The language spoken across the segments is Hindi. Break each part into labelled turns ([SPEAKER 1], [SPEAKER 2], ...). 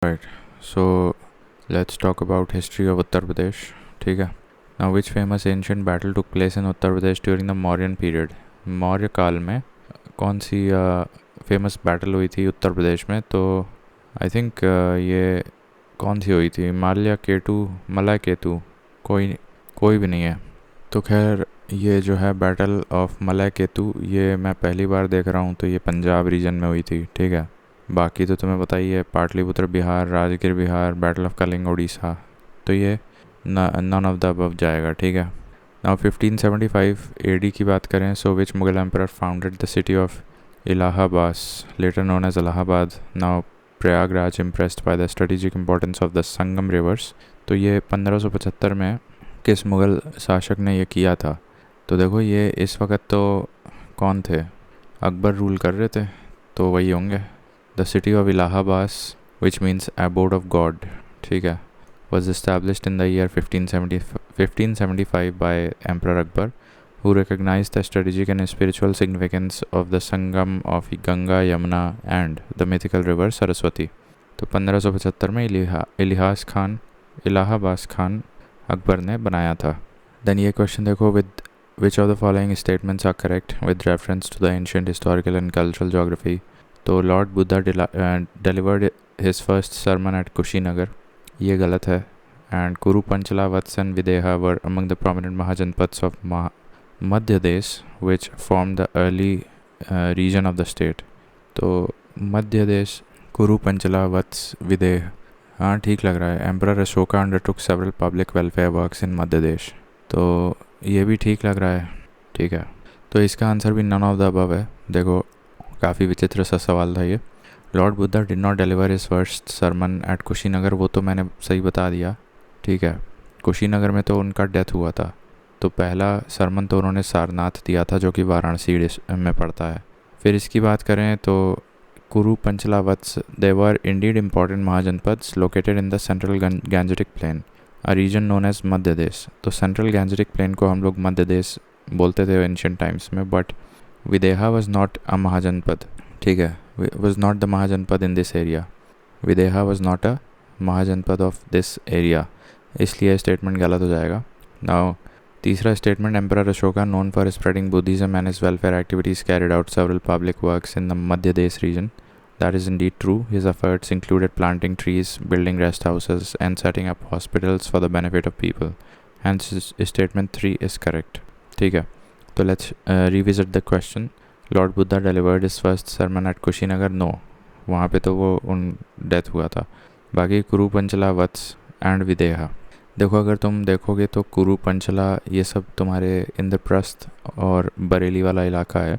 [SPEAKER 1] Right. So let's talk about history of Uttar Pradesh. ठीक है. Now which famous ancient battle took place in Uttar Pradesh during the Mauryan period? Maurya काल में कौन सी फेमस बैटल हुई थी उत्तर प्रदेश में? तो आई थिंक ये कौन सी हुई थी? मलय केतु कोई भी नहीं है. तो खैर ये जो है बैटल ऑफ मलय केतु, ये मैं पहली बार देख रहा हूँ. तो ये पंजाब रीजन में हुई थी. ठीक है. बाकी तो तुम्हें पता ही है, पाटलिपुत्र बिहार, राजगीर बिहार, बैटल ऑफ कलिंग उड़ीसा. तो ये नन ऑफ द अबव जाएगा. ठीक है. नाउ 1575 एडी की बात करें, so which Mughal emperor founded the city of Allahabad, later known as Allahabad, now Prayagraj, impressed by the strategic importance of the Sangam rivers. तो ये 1575 में किस मुगल शासक ने ये किया था? तो देखो ये इस वक्त तो कौन थे? अकबर रूल कर रहे थे, तो वही होंगे. The city of Allahabad, which means abode of God, ठीक है, was established in the year 1575 by Emperor Akbar, who recognized the strategic and spiritual significance of the Sangam of Ganga, Yamuna and the mythical river Saraswati. तो 1575 में इलाहाबाद खान अकबर ने बनाया था. देन ये क्वेश्चन देखो, with which of the following statements are correct with reference to the ancient historical and cultural geography. तो Lord Buddha delivered his first sermon at Kushinagar, ये गलत है. And Kuru Panchala Vatsa and Videha were among the prominent mahajanapadas of Madhya Desh which form the early region of the state. तो मध्य देश, कुरु पंचला वत्स विदेह, हाँ ठीक लग रहा है. Emperor Ashoka undertook several public welfare works in Madhya Desh, तो ये भी ठीक लग रहा है. ठीक है. तो इसका आंसर भी नन ऑफ द अबव है. देखो काफ़ी विचित्र सा सवाल था ये. Lord Buddha did not deliver his first sermon at Kushinagar, वो तो मैंने सही बता दिया. ठीक है. कुशीनगर में तो उनका डेथ हुआ था. तो पहला सरमन तो उन्होंने सारनाथ दिया था, जो कि वाराणसी में पड़ता है. फिर इसकी बात करें तो Kuru Panchala Vatsa, they were indeed important mahajanapadas located in the central Gangetic plain, a region known as Madhya Desh. तो सेंट्रल गैंजेटिक प्लेन को हम लोग मध्य देश बोलते थे एंशिएंट टाइम्स में. But Videha was not a mahajanapad. ठीक है. Was not the mahajanapad in this area. Videha was not a mahajanapad of this area, इसलिए स्टेटमेंट गलत हो जाएगा. नाउ तीसरा statement, emperor Ashoka known for spreading Buddhism and his welfare activities carried out several public works in the Madhya Desh region. That is indeed true. His efforts included planting trees, building rest houses, and setting up hospitals for the benefit of people. Hence, statement 3 is correct. ठीक है. तो let's revisit the question. Lord Buddha delivered his first sermon at Kushinagar. No, वहाँ पे तो वो डेथ हुआ था. बाकी कुरु पंचला वत्स एंड विदेहा. देखो अगर तुम देखोगे तो कुरु पंचला ये सब तुम्हारे इंद्रप्रस्थ और बरेली वाला इलाका है.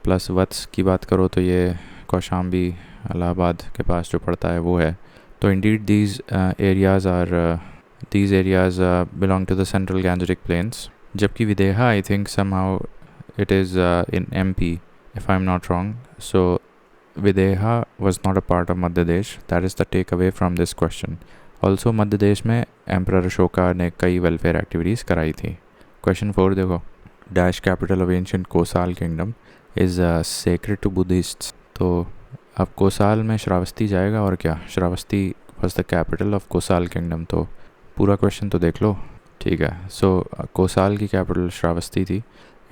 [SPEAKER 1] प्लस वत्स की बात करो तो ये कौशाम्बी, इलाहाबाद के पास जो पड़ता है वो है. तो indeed these areas belong to the central Gangetic plains. जबकि Videha I think somehow it is in MP if I am not wrong. So Videha was not a part of Madhya Desh. That is the takeaway from this question. Also Madhya Desh में एम्परर अशोका ने कई वेलफेयर एक्टिविटीज़ कराई थी. क्वेश्चन 4 देखो, dash capital of ancient Kosala kingdom is sacred to Buddhists. तो अब कोसाल में श्रावस्ती जाएगा और क्या. Shravasti was the capital of Kosala kingdom. तो पूरा क्वेश्चन तो देख लो. ठीक है. सो कोसाल की कैपिटल श्रावस्ती थी.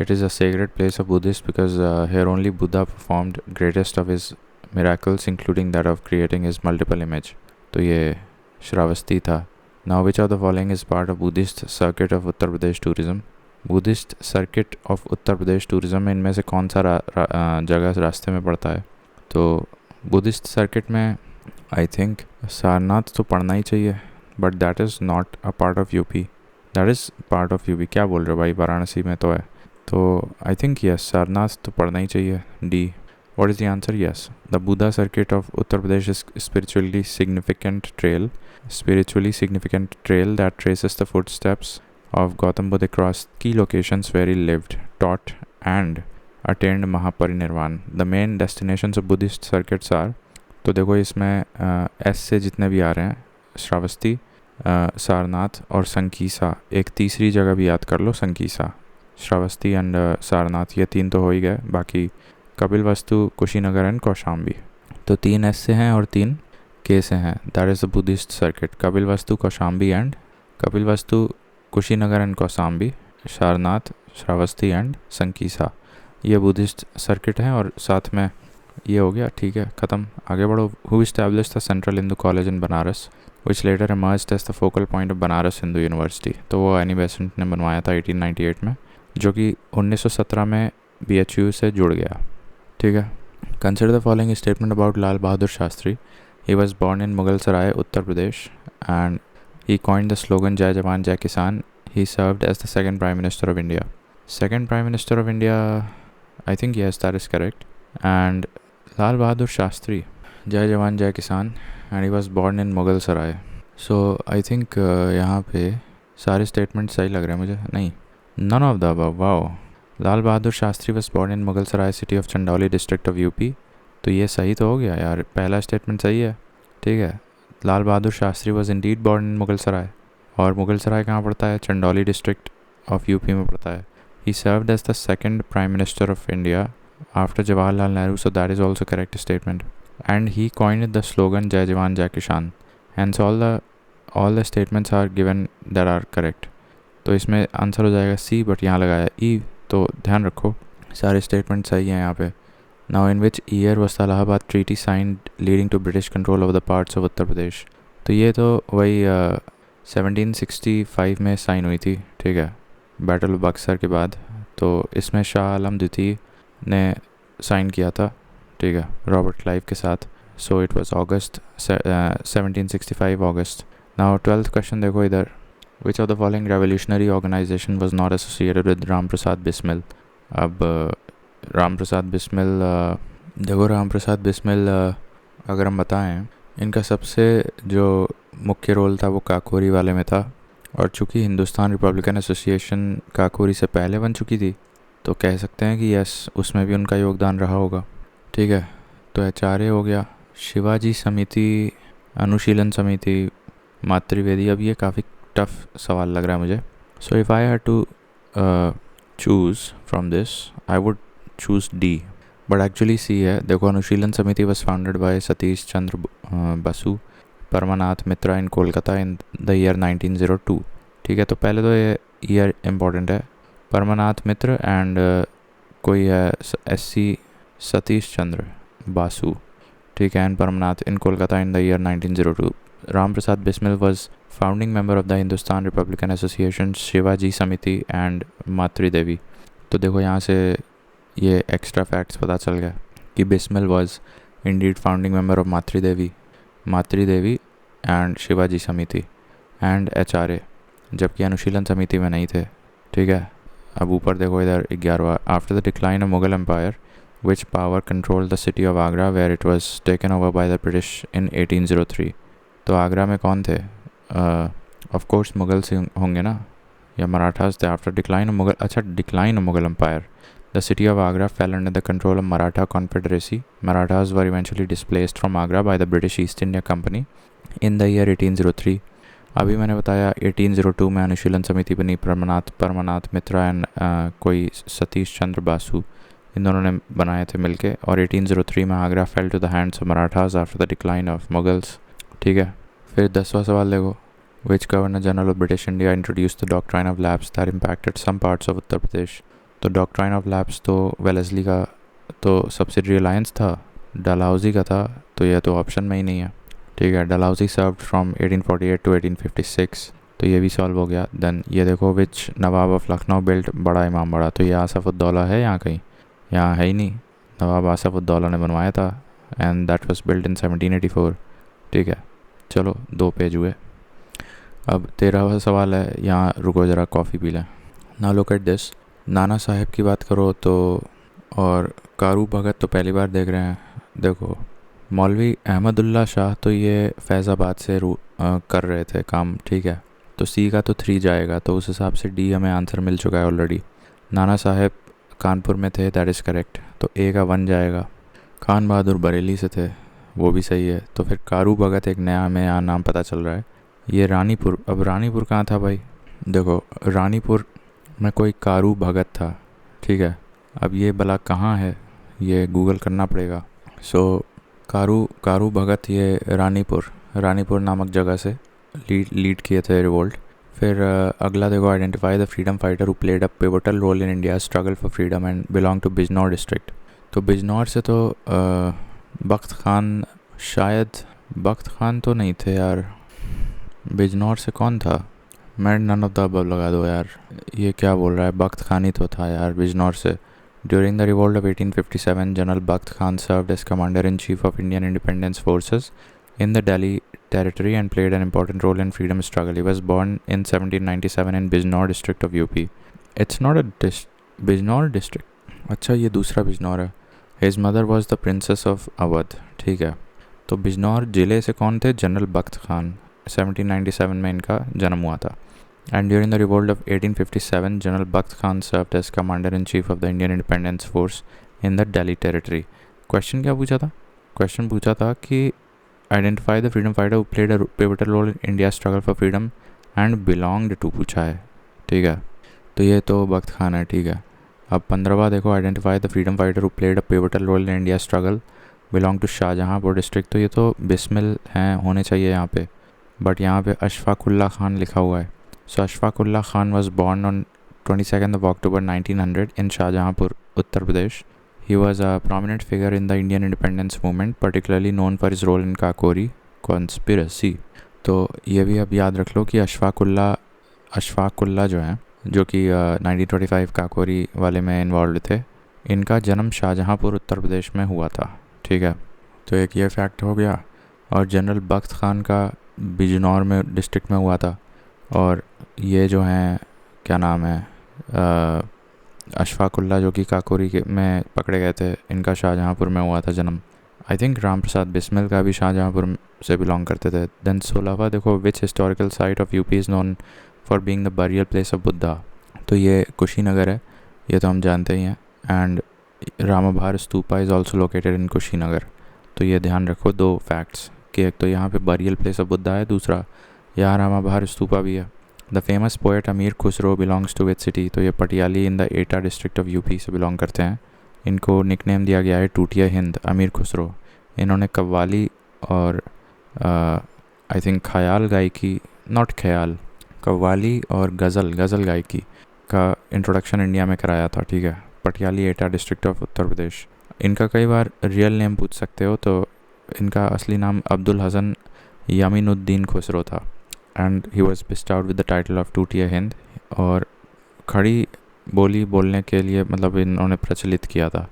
[SPEAKER 1] It is a sacred place of Buddhist because here only Buddha performed greatest of his miracles including that of creating his multiple image. तो ये श्रावस्ती था. Now which of the following is part of Buddhist circuit of Uttar Pradesh tourism. Buddhist circuit of Uttar Pradesh tourism में इनमें से कौन सा जगह रास्ते में पड़ता है? तो बुद्धिस्ट सर्किट में आई थिंक सारनाथ तो पढ़ना ही चाहिए, but that is not a part of UP. That is part of UP. क्या बोल रहे हो भाई, वाराणसी में तो है. तो आई थिंक यस, सारनाथ तो पढ़ना ही चाहिए. D. What is the answer? Yes, the Buddha circuit of Uttar Pradesh is spiritually significant trail that traces the footsteps of Gautam Buddha across key locations where he lived, taught and attained Mahaparinirvan. The main destinations of Buddhist circuits are, तो देखो इसमें S से जितने भी आ रहे हैं, श्रावस्ती, सारनाथ और संकीसा. एक तीसरी जगह भी याद कर लो, संकीसा. श्रावस्ती एंड सारनाथ, ये 3 तो हो ही गए. बाकी कपिल वस्तु, कुशीनगर एंड कौशाम्बी. तो 3 S से हैं और 3 के से हैं, that is the Buddhist circuit. Kapilavastu, Kaushambi and Kapilavastu, Kushinagar and Kaushambi, Sarnath, Shravasti and Sankisa, ये बुद्धिस्ट सर्किट हैं। और साथ में ये हो गया, ठीक है, ख़त्म। आगे बढ़ो। Who established the Central Hindu College in Banaras which later emerged as the focal point of Banaras Hindu University. तो वो एनी बेसेंट ने बनवाया था 1898 में, जो कि 1917 में BHU से जुड़ गया, ठीक है। Consider the following statement about Lal Bahadur Shastri. He was born in Mughal Sarai, Uttar Pradesh, and he coined the slogan Jai Jawan Jai किसान। He served as the second Prime Minister of India. Second Prime Minister of India, I think yes, that is correct. And Lal Bahadur Shastri, Jai Jawan Jai Kisan, and he was born in Mughal Sarai. So I think यहाँ पे सारे स्टेटमेंट सही लग रहे हैं मुझे। नहीं, none of the above. Wow. Lal Bahadur Shastri was born in Mughal Sarai city of Chandauli district of UP. तो ये सही तो हो गया यार, पहला स्टेटमेंट सही है, ठीक है। Lal Bahadur Shastri was indeed born in Mughal Sarai. और मुगल सराय कहाँ पड़ता है? चंदौली डिस्ट्रिक्ट ऑफ यूपी में पड़ता है। He served as the second prime minister of India after Jawaharlal Nehru, so that is also correct statement. And he coined the slogan Jai Jawan Jai Kisan. Hence all the statements are given that are correct. तो इसमें आंसर हो जाएगा सी, बट यहाँ लगाया ई, तो ध्यान रखो सारे स्टेटमेंट सही हैं यहाँ पे। Now in which year was the Allahabad treaty signed leading to British control of the parts of Uttar Pradesh. तो ये तो वही 1765 में साइन हुई थी, ठीक है, बैटल ऑफ बक्सर के बाद। तो इसमें शाह आलम द्वितीय ने साइन किया था, ठीक है, रॉबर्ट क्लाइव के साथ। So it was August 1765 August. Now 12th question देखो इधर। Which of the following revolutionary organization was not associated with Ram Prasad Bismil. अब राम प्रसाद बिस्मिल, देखो राम प्रसाद बिस्मिल अगर हम बताएं, इनका सबसे जो मुख्य रोल था वो काकोरी वाले में था। और चूँकि हिंदुस्तान रिपब्लिकन एसोसिएशन काकोरी से पहले बन चुकी थी, तो कह सकते हैं कि यस, उसमें भी उनका योगदान रहा होगा, ठीक है। तो HRA हो गया। शिवाजी समिति, अनुशीलन समिति, मातृवेदी। अब ये काफ़ी टफ सवाल लग रहा है मुझे। So if I had to choose from this, I would choose D, but actually C है। देखो, Anushilan Samiti was founded by Satish Chandra Basu, Paramanath Mitra in Kolkata in the year 1902, ठीक है। तो पहले तो ये ईयर इम्पॉर्टेंट है, परमानाथ मित्र एंड कोई है SC सतीश चंद्र बासु, ठीक है, and Paramanath in Kolkata in the year 1902। Ram Prasad Bismil was founding member of the Hindustan Republican Association, Shivaji Samiti and मातृ देवी। तो देखो यहाँ से ये एक्स्ट्रा फैक्ट्स पता चल गया कि Bismil was Indeed founding member of मातृ देवी and Shivaji Samiti and HRA, जबकि अनुशीलन समिति में नहीं थे, ठीक है। अब ऊपर देखो इधर 11वां। After the decline of Mughal empire which power control the city of Agra where it was taken over by the British in 1803। तो आगरा में कौन थे? ऑफ कोर्स मुगल्स होंगे ना, या मराठास थे। आफ्टर डिक्लाइन ऑफ मुगल, अच्छा, decline of Mughal empire, the city of Agra fell under the control of Maratha Confederacy. Marathas were eventually displaced from Agra by the British East India Company in the year 1803. अभी मैंने बताया 1802 में अनुशीलन समिति बनी, परमानाथ मित्रा एंड कोई सतीश चंद्र बासु, इन दोनों ने बनाए थे मिलके। और 1803 में Agra fell to the hands of Marathas after the decline of Mughals, ठीक है। फिर 10वां सवाल देखो। Which governor general of British India introduced the doctrine of lapse that impacted some parts of Uttar Pradesh. तो डॉक्ट्राइन ऑफ लैप्स तो वेलेस्ली का तो सब्सिडरी अलायंस था, डलहौजी का था, तो यह तो ऑप्शन में ही नहीं है, ठीक है। डलहौजी सर्व्ड फ्रॉम 1848 टू 1856, तो ये भी सॉल्व हो गया। देन ये देखो, विच नवाब ऑफ लखनऊ बिल्ट बड़ा इमाम बड़ा। तो ये आसफ़ुद्दौला है यहाँ कहीं? यहाँ है ही नहीं, नवाब आसफ़ुद्दौला ने बनवाया था and that was built in 1784, ठीक है। चलो 2 पेज हुए। अब 13वां सवाल है, यहाँ रुको ज़रा कॉफ़ी पी लें। Now look at this. Nana Saheb की बात करो तो, और कारू भगत तो पहली बार देख रहे हैं। देखो, मौलवी अहमदुल्ला शाह तो ये फैज़ाबाद से कर रहे थे काम, ठीक है। तो सी का तो 3 जाएगा, तो उस हिसाब से डी हमें आंसर मिल चुका है ऑलरेडी। नाना साहेब कानपुर में थे, दैट इज़ करेक्ट, तो ए का 1 जाएगा। खान बहादुर बरेली से थे, वो भी सही है। तो फिर कारू भगत एक नया हमें यहाँ नाम पता चल रहा है। ये रानीपुर, अब रानीपुर कहाँ था भाई? देखो, रानीपुर में कोई कारू भगत था, ठीक है। अब ये भला कहाँ है, ये गूगल करना पड़ेगा। सो कारू भगत ये रानीपुर नामक जगह से लीड किए थे रिवोल्ट। फिर अगला देखो, identify the freedom fighter who played a pivotal role in India struggle for freedom and belong to Bijnor district. तो बिजनौर से तो बख्त खान, शायद बख्त खान तो नहीं थे यार, बिजनौर से कौन था? मैं नन ऑफ द अबव लगा दो यार, ये क्या बोल रहा है, बख्त खान ही तो था यार बिजनौर से। During the revolt of 1857 general Bakht Khan served as commander in chief of Indian independence forces in the Delhi territory and played an important role in freedom struggle. He was born in 1797 in Bijnor district of UP. It's not a Bijnor district. अच्छा, ये दूसरा बिजनौर है। His mother was the princess of Awadh। ठीक है, तो बिजनौर ज़िले से कौन थे? जनरल बख्त खान। 1797 में इनका जन्म हुआ था। And during the revolt of 1857, General Bakht Khan served as commander-in-chief of the Indian Independence Force in the Delhi territory. Question क्या पूछा था? क्वेश्चन पूछा था कि identify the freedom fighter who played a pivotal role in India struggle for freedom and belonged to पूछा है। ठीक है, तो ये तो बख्त खान है। ठीक है, अब 15वां देखो, identify the freedom fighter who played a pivotal role in India struggle belong to Shahjahanpur district. तो ये तो बिस्मिल हैं, होने चाहिए यहाँ पे, बट यहाँ पे अशफाकुल्ला खान लिखा हुआ है। So Ashfaqulla Khan was born on 22 of October 1900 in Shahjahanpur, Uttar Pradesh. He was a prominent figure in the Indian independence movement, particularly known for his role in Kakori conspiracy. तो ये भी अब याद रख लो कि अशफाकुल्ला जो हैं, जो कि 1925 काकोरी वाले में इन्वॉल्व थे, इनका जन्म शाहजहाँपुर उत्तर प्रदेश में हुआ था। ठीक है, तो एक ये फैक्ट हो गया। और जनरल बख्त खान का बिजनौर में डिस्ट्रिक्ट में हुआ था, और ये जो हैं क्या नाम है, अशफाकुल्ला जो कि काकोरी में पकड़े गए थे, इनका शाहजहाँपुर में हुआ था जन्म। आई थिंक राम प्रसाद बिस्मिल का भी शाहजहाँपुर से बिलोंग करते थे। देन 16वां देखो, विच historical site of UP is known for being the burial place of Buddha. तो ये कुशीनगर है, ये तो हम जानते ही हैं। And Ramabhar stupa is also located in Kushinagar. तो ये ध्यान रखो, दो फैक्ट्स, कि एक तो यहाँ पे बरियल प्लेस ऑफ बुद्धा है, दूसरा यहाँ रामाभार स्तूपा भी है। The famous poet Amir Khusro belongs to which city. तो ये Patiyali in the Etah district of UP से बिलोंग करते हैं। इनको निकनेम दिया गया है टूटिया हिंद, अमीर खुसरो। इन्होंने कव्वाली और आई थिंक ख्याल गायकी, नॉट ख्याल, कव्वाली और गज़ल गायकी का इंट्रोडक्शन इंडिया में कराया था। ठीक है, पटियाली एटा डिस्ट्रिक्ट ऑफ उत्तर प्रदेश। इनका कई बार रियल नेम पूछ सकते हो, तो इनका असली नाम अब्दुल हसन यमीनुद्दीन खुसरो था। And he was bestowed with the title of Tutiya Hind. और खड़ी बोली बोलने के लिए मतलब इन्होंने प्रचलित किया था।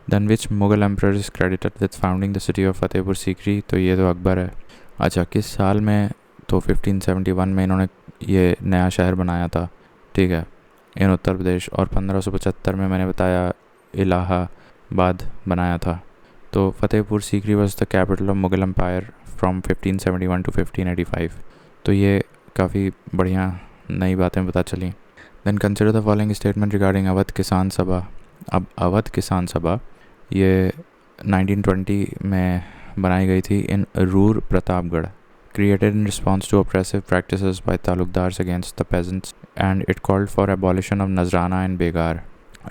[SPEAKER 1] Then which Mughal emperor is credited with founding the city of Fatehpur Sikri. तो ये तो अकबर है। अच्छा, किस साल में? तो 1571 में इन्होंने ये नया शहर बनाया था। ठीक है, इन उत्तर प्रदेश। और 1575 में मैंने बताया इलाहाबाद बनाया था। तो Fatehpur Sikri was the capital of Mughal empire from 1571 to 1585। तो ये काफ़ी बढ़िया नई बातें पता चली। Then consider the following statement regarding Awadh Kisan Sabha. अब अवध किसान सभा ये 1920 में बनाई गई थी in Rur Pratapgarh, created in response to oppressive practices by talukdars against the peasants, and it called for abolition of Nazrana and Begar,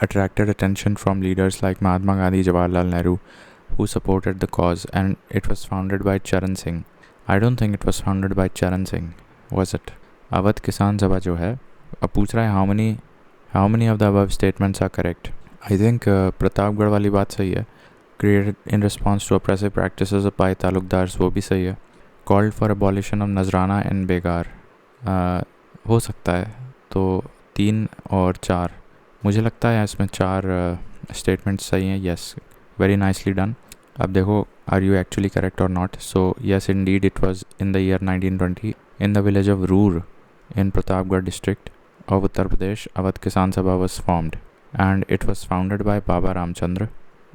[SPEAKER 1] attracted attention from leaders like Mahatma Gandhi, Jawaharlal Nehru, who supported the cause, and it was founded by Charan Singh. I don't think it was founded by Charan Singh, was it? Awadh Kisan सभा जो है, अब पूछ रहा है how many of the above statements are correct? I think Pratapgarh वाली बात सही है। Created in response to oppressive practices by talukdars, वो भी सही है। Called for abolition of Nazrana and Begar, हो सकता है। तो 3 और 4, मुझे लगता है इसमें 4 स्टेटमेंट्स सही हैं। Yes, very nicely done. अब देखो, आर यू एक्चुअली करेक्ट और not? So yes, Indeed it was in the year 1920 in the village of Ruhr in Pratapgarh district of Uttar Pradesh, Awadh Kisan Sabha was formed, and it was founded by Baba Ramchandra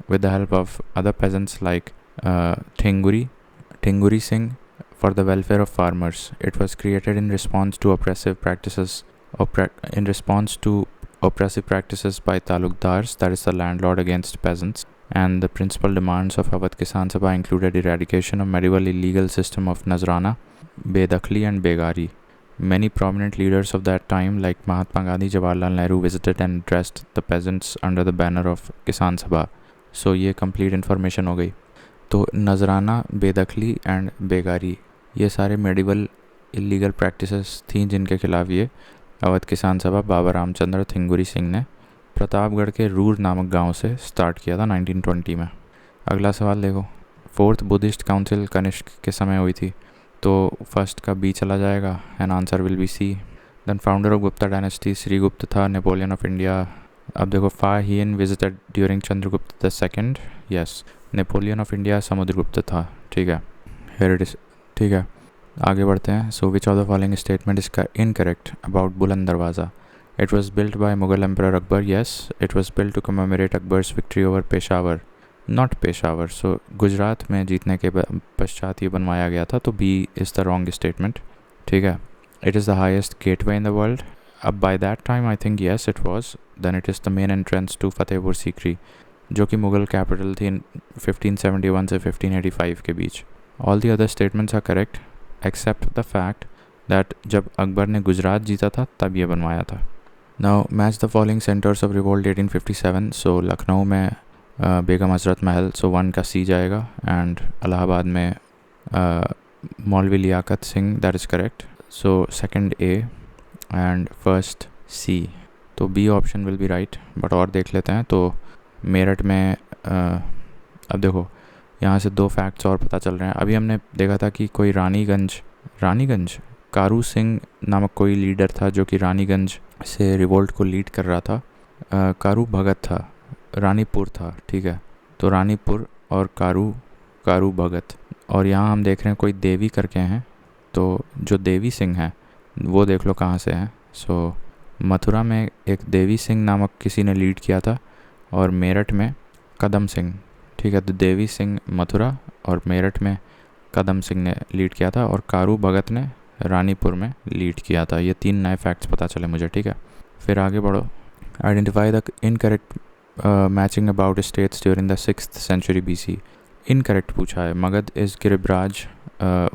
[SPEAKER 1] with the help of other peasants like Thinguri Singh for the welfare of farmers. It was created in response to oppressive practices by talukdars, that is the landlord, against peasants. And the principal demands of Awadh Kisan Sabha included eradication of medieval illegal system of Nazrana, Bedakhli and Begari. Many prominent leaders of that time like Mahatma Gandhi, Jawaharlal Nehru visited and addressed the peasants under the banner of Kisan Sabha. So ये complete information हो गई। तो नजराना, बेदखली एंड बेगारी, ये सारे मेडिवल इलीगल प्रैक्टिसेस थी जिनके खिलाफ ये अवध किसान सभा बाबा रामचंद्र थिंगुरी सिंह ने प्रतापगढ़ के रूर नामक गांव से स्टार्ट किया था 1920 में। अगला सवाल देखो, फोर्थ बुद्धिस्ट काउंसिल कनिष्क के समय हुई थी, तो फर्स्ट का बी चला जाएगा and answer will be C. Then founder of Gupta dynasty Shrigupta था, नेपोलियन ऑफ इंडिया। अब देखो, Fahien visited during Chandragupta the second, yes. Napoleon of India Samudragupta था, ठीक है, हियर इट इज, ठीक है। आगे बढ़ते हैं। So which of the following statement is incorrect about Buland Darwaza? It was built by Mughal emperor Akbar, yes. It was built to commemorate Akbar's victory over Peshawar, not Peshawar. So Gujarat में जीतने के पश्चात ये बनवाया गया था, तो B is the wrong statement, ठीक है। It is the highest gateway in the world, अब by that time I think yes it was. Then it is the main entrance to Fatehpur Sikri, जो कि मुगल कैपिटल थी 1571 से 1585 के बीच। All the other statements are correct except the fact that जब अकबर ने गुजरात जीता था तब ये बनवाया था। Now match the following centres of revolt 1857। सो लखनऊ में बेगम हजरत महल, सो 1 का सी जाएगा। एंड इलाहाबाद में Maulvi Liaquat Singh, that is correct. So second A and first C, तो B option will be right. But और देख लेते हैं, तो मेरठ में अब देखो यहाँ से 2 फैक्ट्स और पता चल रहे हैं। अभी हमने देखा था कि कोई रानीगंज कारू सिंह नामक कोई लीडर था जो कि रानीगंज से रिवोल्ट को लीड कर रहा था। कारू भगत था, रानीपुर था, ठीक है। तो रानीपुर और कारू भगत। और यहाँ हम देख रहे हैं कोई देवी करके हैं, तो जो देवी सिंह हैं वो देख लो कहाँ से हैं। सो मथुरा में एक देवी सिंह नामक किसी ने लीड किया था और मेरठ में कदम सिंह, ठीक है। तो देवी सिंह मथुरा और मेरठ में कदम सिंह ने लीड किया था और कारू भगत ने रानीपुर में लीड किया था। ये 3 नए फैक्ट्स पता चले मुझे, ठीक है। फिर आगे बढ़ो। Identify the incorrect matching about states during the 6th century BC। Incorrect पूछा है। मगध इज़ गिरिब्राज,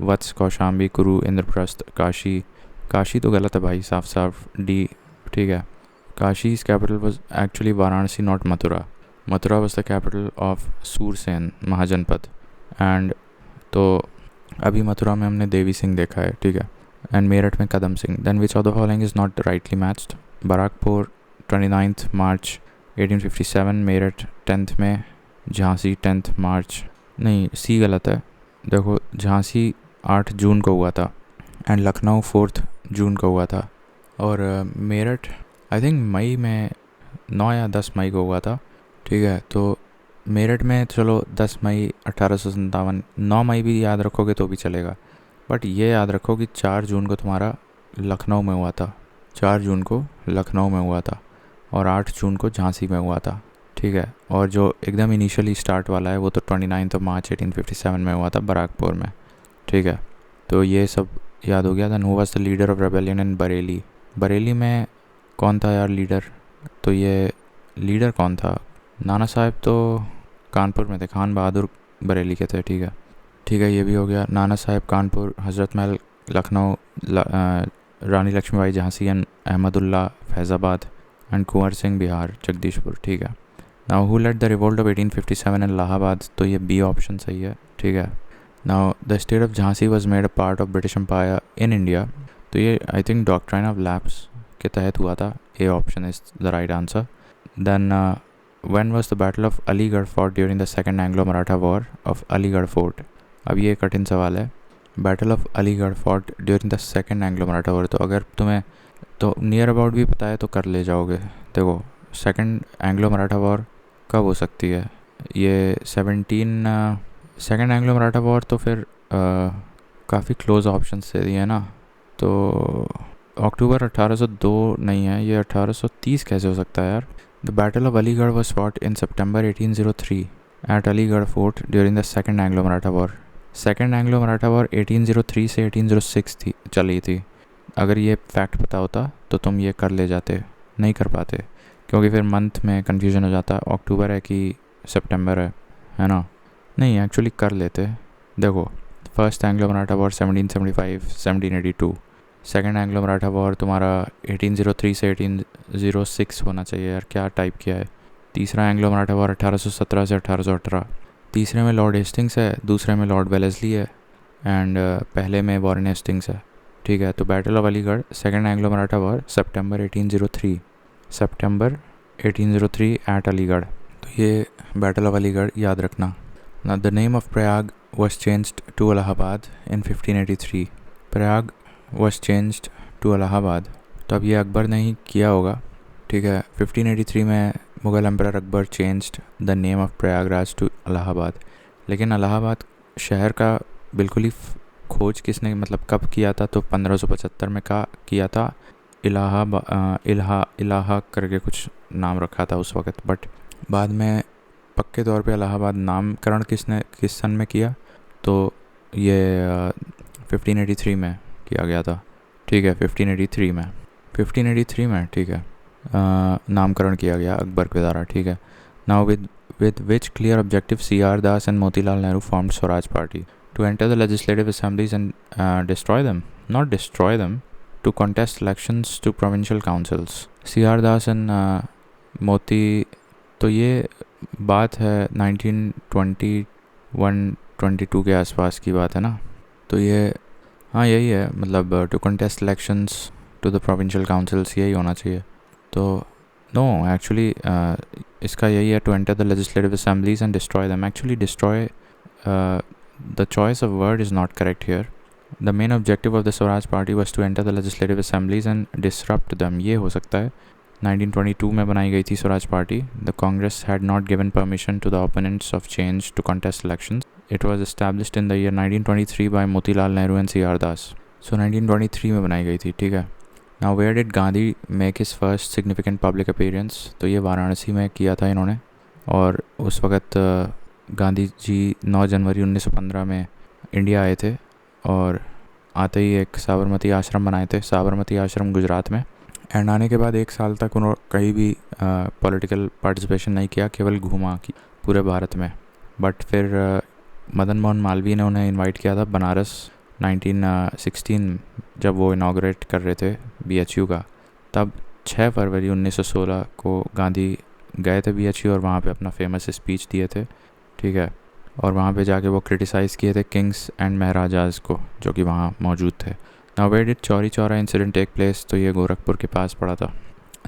[SPEAKER 1] वत्स, कौशाम्बी, कुरु, इंद्रप्रस्थ, काशी तो गलत है भाई, साफ साफ डी, ठीक है। Kashi capital was actually Varanasi, not Mathura. Mathura was the capital of Surasena mahajanapad. And तो अभी मथुरा में हमने देवी सिंह देखा है, ठीक है। एंड मेरठ में Kadam Singh. Then which of the following is not rightly matched? Barrackpore 29 March 1857, Meerut 10th में, झांसी 10th मार्च, नहीं सी गलत है। देखो झांसी 8 जून को हुआ था एंड लखनऊ 4 जून को हुआ था। और मेरठ आई थिंक मई में 9 या 10 मई को हुआ था, ठीक है। तो मेरठ में चलो 10 मई 1857, 9 मई भी याद रखोगे तो भी चलेगा। बट ये याद रखो कि 4 जून को तुम्हारा लखनऊ में हुआ था, 4 जून को लखनऊ में हुआ था और 8 जून को झांसी में हुआ था, ठीक है। और जो एकदम इनिशियली स्टार्ट वाला है वो तो 29 मार्च 1857 में हुआ था बराकपुर में, ठीक है। तो ये सब याद हो गया। Then who was the leader of rebellion in Bareilly? Bareilly में कौन था यार लीडर? तो ये लीडर कौन था? नाना साहब तो कानपुर में थे, खान बहादुर बरेली के थे, ठीक है, ठीक है। ये भी हो गया। नाना साहब कानपुर, हजरत महल लखनऊ, रानी लक्ष्मीबाई झांसी एंड अहमदुल्ला फैज़ाबाद एंड कुंवर सिंह बिहार जगदीशपुर, ठीक है। Now who led the revolt of 1857 in Allahabad? तो ये बी ऑप्शन सही है, ठीक है। Now the state of Jhansi was made a part of British empire in India, तो ये I think doctrine of lapse के तहत हुआ था। A option is the right answer. Then when was the battle of Aligarh fort during the second Anglo Maratha war of Aligarh fort? अब ये कठिन सवाल है। Battle of Aligarh fort during the second Anglo Maratha war, तो अगर तुम्हें तो नियर अबाउट भी पता है तो कर ले जाओगे। देखो सेकंड एंग्लो मराठा वॉर कब हो सकती है? ये 17 सेकंड एंग्लो मराठा वॉर तो फिर काफ़ी क्लोज ऑप्शन दे दिए ना, तो अक्टूबर 1802 नहीं है, ये 1830 कैसे हो सकता है यार? The battle of Aligarh was fought in सितंबर 1803 at Aligarh fort during the second Anglo Maratha war. Second Anglo Maratha war 1803 से 1806 थी चली थी। अगर ये फैक्ट पता होता तो तुम ये कर ले जाते, नहीं कर पाते क्योंकि फिर मंथ में कन्फ्यूजन हो जाता, अक्टूबर है कि सितंबर है ना। नहीं एक्चुअली कर लेते। देखो first Anglo Maratha war 1775-1782, second Anglo Maratha war तुम्हारा 1803 से 1806 होना चाहिए यार, क्या टाइप किया है। तीसरा एंग्लो मराठा वॉर 1817 से 1818, तीसरे में लॉर्ड हेस्टिंग्स है, दूसरे में लॉर्ड वेलेस्ली है, एंड पहले में वॉरेन हेस्टिंग्स है। ठीक है, तो battle of Aligarh, second Anglo Maratha war, सितंबर 1803 एट अलीगढ़। तो ये बैटल ऑफ अलीगढ़ याद रखना। ना the name of Prayag was changed to Allahabad in 1583। Prayag was changed to Allahabad. तो अब ये अकबर ने ही किया होगा। ठीक है, 1583 में Mughal emperor Akbar changed the name of Prayagraj to Allahabad. लेकिन इलाहाबाद शहर का बिल्कुल ही खोज किसने मतलब कब किया था? तो 1575 में किया था। इलाहा करके कुछ नाम रखा था उस वक़्त, बट बाद में पक्के तौर पे इलाहाबाद नामकरण किस सन में किया? तो ये 1583 में किया गया था। ठीक है, 1583 में ठीक है, नामकरण किया गया अकबर के द्वारा। ठीक है, now with which clear objective C.R. Das and Motilal Nehru formed Swaraj Party? To enter the legislative assemblies and destroy them, not destroy them, to contest elections to provincial councils. C.R. Das and मोती, तो ये बात है 1921-22 के आसपास की बात है ना। तो ये हाँ यही है, मतलब to contest elections to the provincial councils, यही होना चाहिए। तो नो एक्चुअली इसका यही है, to enter the legislative assemblies and destroy them. Actually destroy, the choice of word is not correct here. The main objective of the Swaraj party was to enter the legislative assemblies and disrupt them, ये हो सकता है। 1922 में बनाई गई थी Swaraj party. The Congress had not given permission to the opponents of change to contest elections. It was established in the year 1923 by Motilal Nehru and C.R. Das. सो 1923 में बनाई गई थी। ठीक है, now where did Gandhi make his first significant public appearance? तो ये वाराणसी में किया था इन्होंने, और उस वक़्त गांधी जी 9 जनवरी 1915 में इंडिया आए थे, और आते ही एक साबरमती आश्रम बनाए थे, साबरमती आश्रम गुजरात में। एंड आने के बाद 1 साल तक उन्होंने कहीं भी पॉलिटिकल पार्टिसिपेशन नहीं किया, केवल घूमा कि पूरे भारत में। बट फिर मदन मोहन मालवीय ने उन्हें इनवाइट किया था बनारस 1916, जब वो इनाग्रेट कर रहे थे BHU का। तब 6 फरवरी 1916 को गांधी गए थे BHU और वहाँ पे अपना फेमस स्पीच दिए थे। ठीक है, और वहाँ पे जाके वो क्रिटिसाइज़ किए थे किंग्स एंड महाराजाज को, जो कि वहाँ मौजूद थे। Now where did Chauri Chaura incident take place? तो ये गोरखपुर के पास पड़ा था।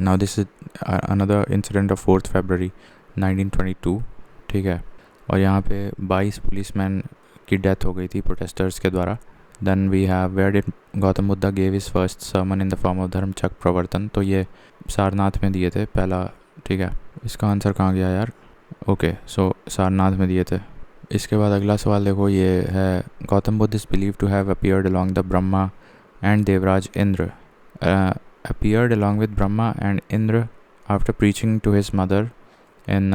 [SPEAKER 1] Now this is another incident of 4 February 1922। ठीक है, और यहाँ पे 22 पुलिसमैन की डेथ हो गई थी प्रोटेस्टर्स के द्वारा। Then we have where did Gautam Buddha gave his first sermon in the form of Dharmachakra Pravartan? तो ये सारनाथ में दिए थे पहला। ठीक है, इसका आंसर कहाँ गया यार? ओके, सो सारनाथ में दिए थे। इसके बाद अगला सवाल देखो, ये है Gautam Buddha is believe to have appeared along the Brahma and Devraj Indra, appeared along with Brahma and Indra after preaching to his mother in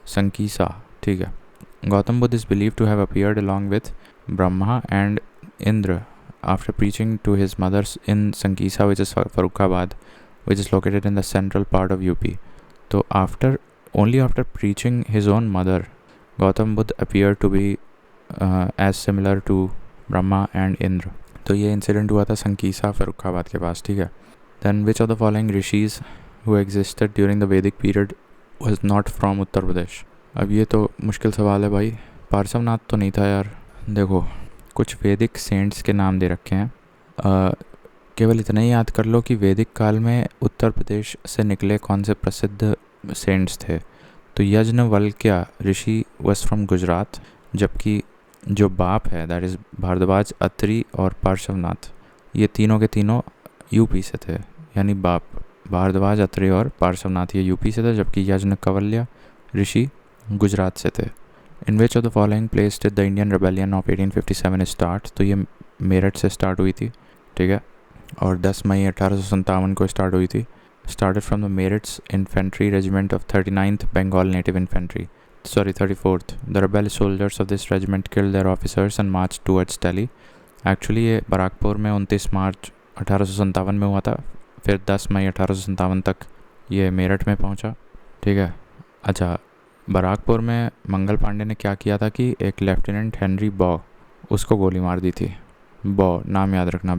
[SPEAKER 1] Sankisa. ठीक है, Gautam Buddha is believed to have appeared along with Brahma and Indra after preaching to his mother in Sankisa, which is Farrukhabad, which is located in the central part of UP. So only after preaching his own mother, Gautam Buddha appeared to be as similar to Brahma and Indra. तो ये इंसिडेंट हुआ था संकीसा फर्रुखाबाद के पास। ठीक है, then which of the following rishis who existed during the Vedic period was not from Uttar Pradesh? अब ये तो मुश्किल सवाल है भाई, पार्श्वनाथ तो नहीं था यार। देखो, कुछ वैदिक सेंट्स के नाम दे रखे हैं, केवल इतना ही याद कर लो कि वैदिक काल में उत्तर प्रदेश से निकले कौन से प्रसिद्ध सेंट्स थे। तो यज्ञवल्क्य ऋषि वॉज फ्रॉम गुजरात, जबकि जो बाप है दैट इज़ भारद्वाज, अत्रि और पार्श्वनाथ, ये तीनों के तीनों यूपी से थे। यानी बाप भारद्वाज, अत्रि और पार्श्वनाथ ये यूपी से थे, जबकि यज्ञवल्क्य ऋषि गुजरात से थे। In which of the following place did the Indian rebellion of 1857 start? तो ये मेरठ से स्टार्ट हुई थी। ठीक है, और 10 मई 1857 को स्टार्ट हुई थी। Started from the Meerut infantry regiment of 39th Bengal native infantry, 34th. The rebel soldiers of this regiment killed their officers and marched towards Delhi. Actually ये बराकपुर में 29 मार्च 1857 में हुआ था, फिर 10 मई 1857 तक ये मेरठ में पहुंचा। ठीक है, अच्छा, बराकपुर में मंगल पांडे ने क्या किया था कि एक लेफ्टिनेंट हेनरी बॉ, उसको गोली मार दी थी। बॉ नाम याद रखना,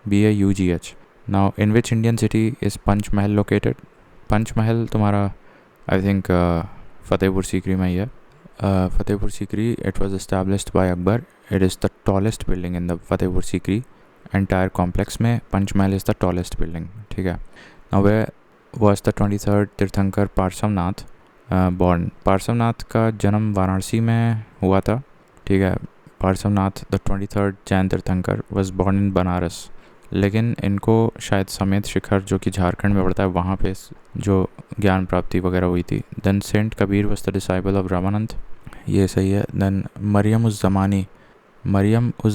[SPEAKER 1] BAUGH। Now in which Indian city is Panchmahal located? Panchmahal तुम्हारा आई थिंक फतेहपुर सीकरी में ही है। Fatehpur Sikri, it was established by Akbar. It is the tallest building in the Fatehpur Sikri entire complex में Panchmahal is the tallest building. ठीक है. Now where was the 23rd तीर्थंकर पार्श्वनाथ born? पार्श्वनाथ का जन्म वाराणसी में हुआ था. ठीक है. पार्श्वनाथ the 23rd जैन तीर्थंकर was born in बनारस. लेकिन इनको शायद समेत शिखर जो कि झारखंड में पड़ता है वहाँ पे जो ज्ञान प्राप्ति वगैरह हुई थी. Then saint Kabir was the disciple of Ramanand. ये सही है. Then Mariam uz